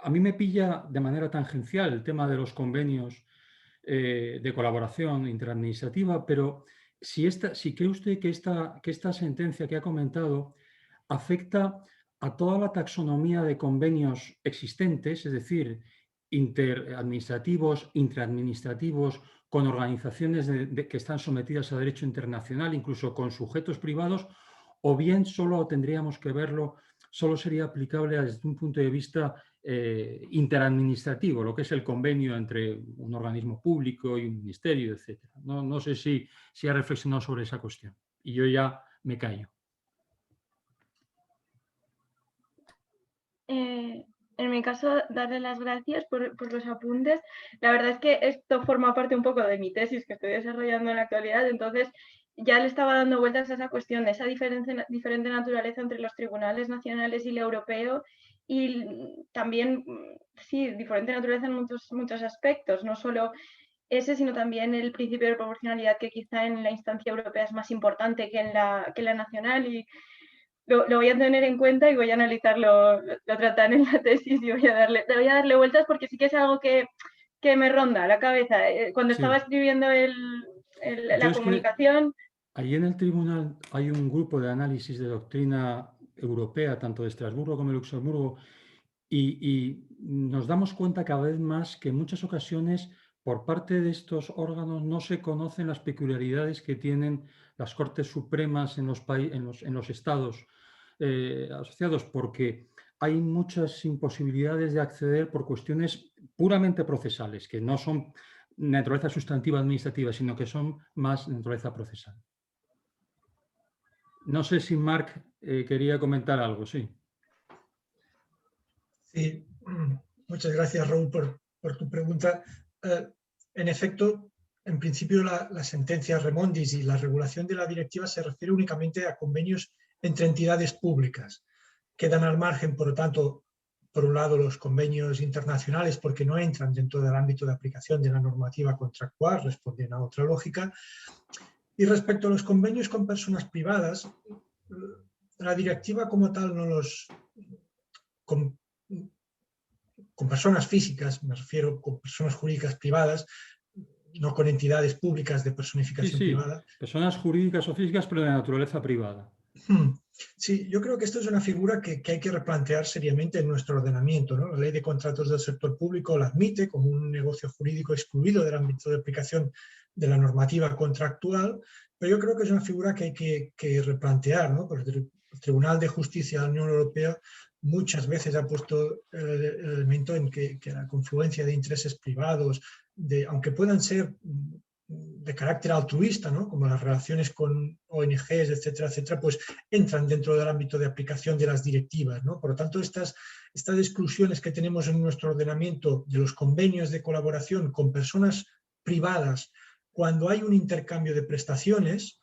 a mí me pilla de manera tangencial el tema de los convenios de colaboración interadministrativa, pero si cree usted que esta sentencia que ha comentado afecta a toda la taxonomía de convenios existentes, es decir, interadministrativos, intraadministrativos, con organizaciones que están sometidas a derecho internacional, incluso con sujetos privados, o bien solo tendríamos que verlo, solo sería aplicable desde un punto de vista interadministrativo, lo que es el convenio entre un organismo público y un ministerio, etc. No sé si ha reflexionado sobre esa cuestión. Y yo ya me callo. En mi caso, darle las gracias por los apuntes. La verdad es que esto forma parte un poco de mi tesis que estoy desarrollando en la actualidad, entonces ya le estaba dando vueltas a esa cuestión de esa diferente naturaleza entre los tribunales nacionales y el europeo y también, sí, diferente naturaleza en muchos aspectos, no solo ese, sino también el principio de proporcionalidad que quizá en la instancia europea es más importante que en la nacional y lo voy a tener en cuenta y voy a analizarlo, lo tratan en la tesis y voy a darle vueltas porque sí que es algo que me ronda la cabeza. Cuando estaba escribiendo la comunicación... Allí en el tribunal hay un grupo de análisis de doctrina europea, tanto de Estrasburgo como de Luxemburgo, y nos damos cuenta cada vez más que en muchas ocasiones por parte de estos órganos no se conocen las peculiaridades que tienen las Cortes Supremas en los estados asociados, porque hay muchas imposibilidades de acceder por cuestiones puramente procesales, que no son de naturaleza sustantiva administrativa, sino que son más de naturaleza procesal. No sé si Marc quería comentar algo, sí. Sí, muchas gracias, Raúl, por tu pregunta. En efecto, en principio la sentencia Remondis y la regulación de la directiva se refiere únicamente a convenios entre entidades públicas. Quedan al margen, por lo tanto, por un lado los convenios internacionales porque no entran dentro del ámbito de aplicación de la normativa contractual, responden a otra lógica. Y respecto a los convenios con personas privadas, la directiva como tal no los... Con personas físicas, me refiero con personas jurídicas privadas, no con entidades públicas de personificación privada. Personas jurídicas o físicas, pero de naturaleza privada. Sí, yo creo que esto es una figura que hay que replantear seriamente en nuestro ordenamiento, ¿no? La Ley de Contratos del Sector Público la admite como un negocio jurídico excluido del ámbito de aplicación de la normativa contractual, pero yo creo que es una figura que hay que replantear, ¿no? Porque el Tribunal de Justicia de la Unión Europea muchas veces ha puesto el elemento en que la confluencia de intereses privados, aunque puedan ser de carácter altruista, ¿no? Como las relaciones con ONGs, etcétera, etcétera, pues entran dentro del ámbito de aplicación de las directivas, ¿no? Por lo tanto, estas exclusiones que tenemos en nuestro ordenamiento de los convenios de colaboración con personas privadas, cuando hay un intercambio de prestaciones,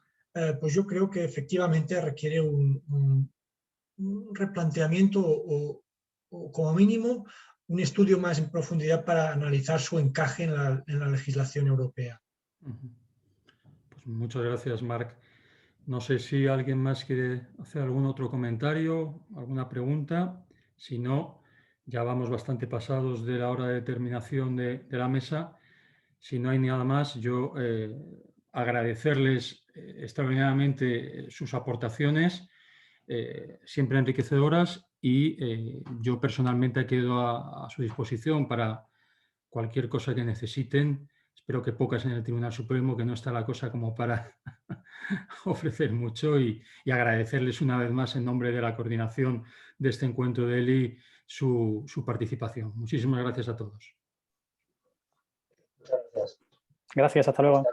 pues yo creo que efectivamente requiere un replanteamiento o como mínimo un estudio más en profundidad para analizar su encaje en la legislación europea. Pues muchas gracias, Marc. No sé si alguien más quiere hacer algún otro comentario, alguna pregunta. Si no, ya vamos bastante pasados de la hora de terminación de la mesa si no hay nada más, yo agradecerles extraordinariamente sus aportaciones, siempre enriquecedoras, y yo personalmente quedo a su disposición para cualquier cosa que necesiten. Espero que pocas en el Tribunal Supremo, que no está la cosa como para ofrecer mucho, y agradecerles una vez más en nombre de la coordinación de este encuentro de ELI su participación. Muchísimas gracias a todos. Muchas gracias. Gracias, hasta luego.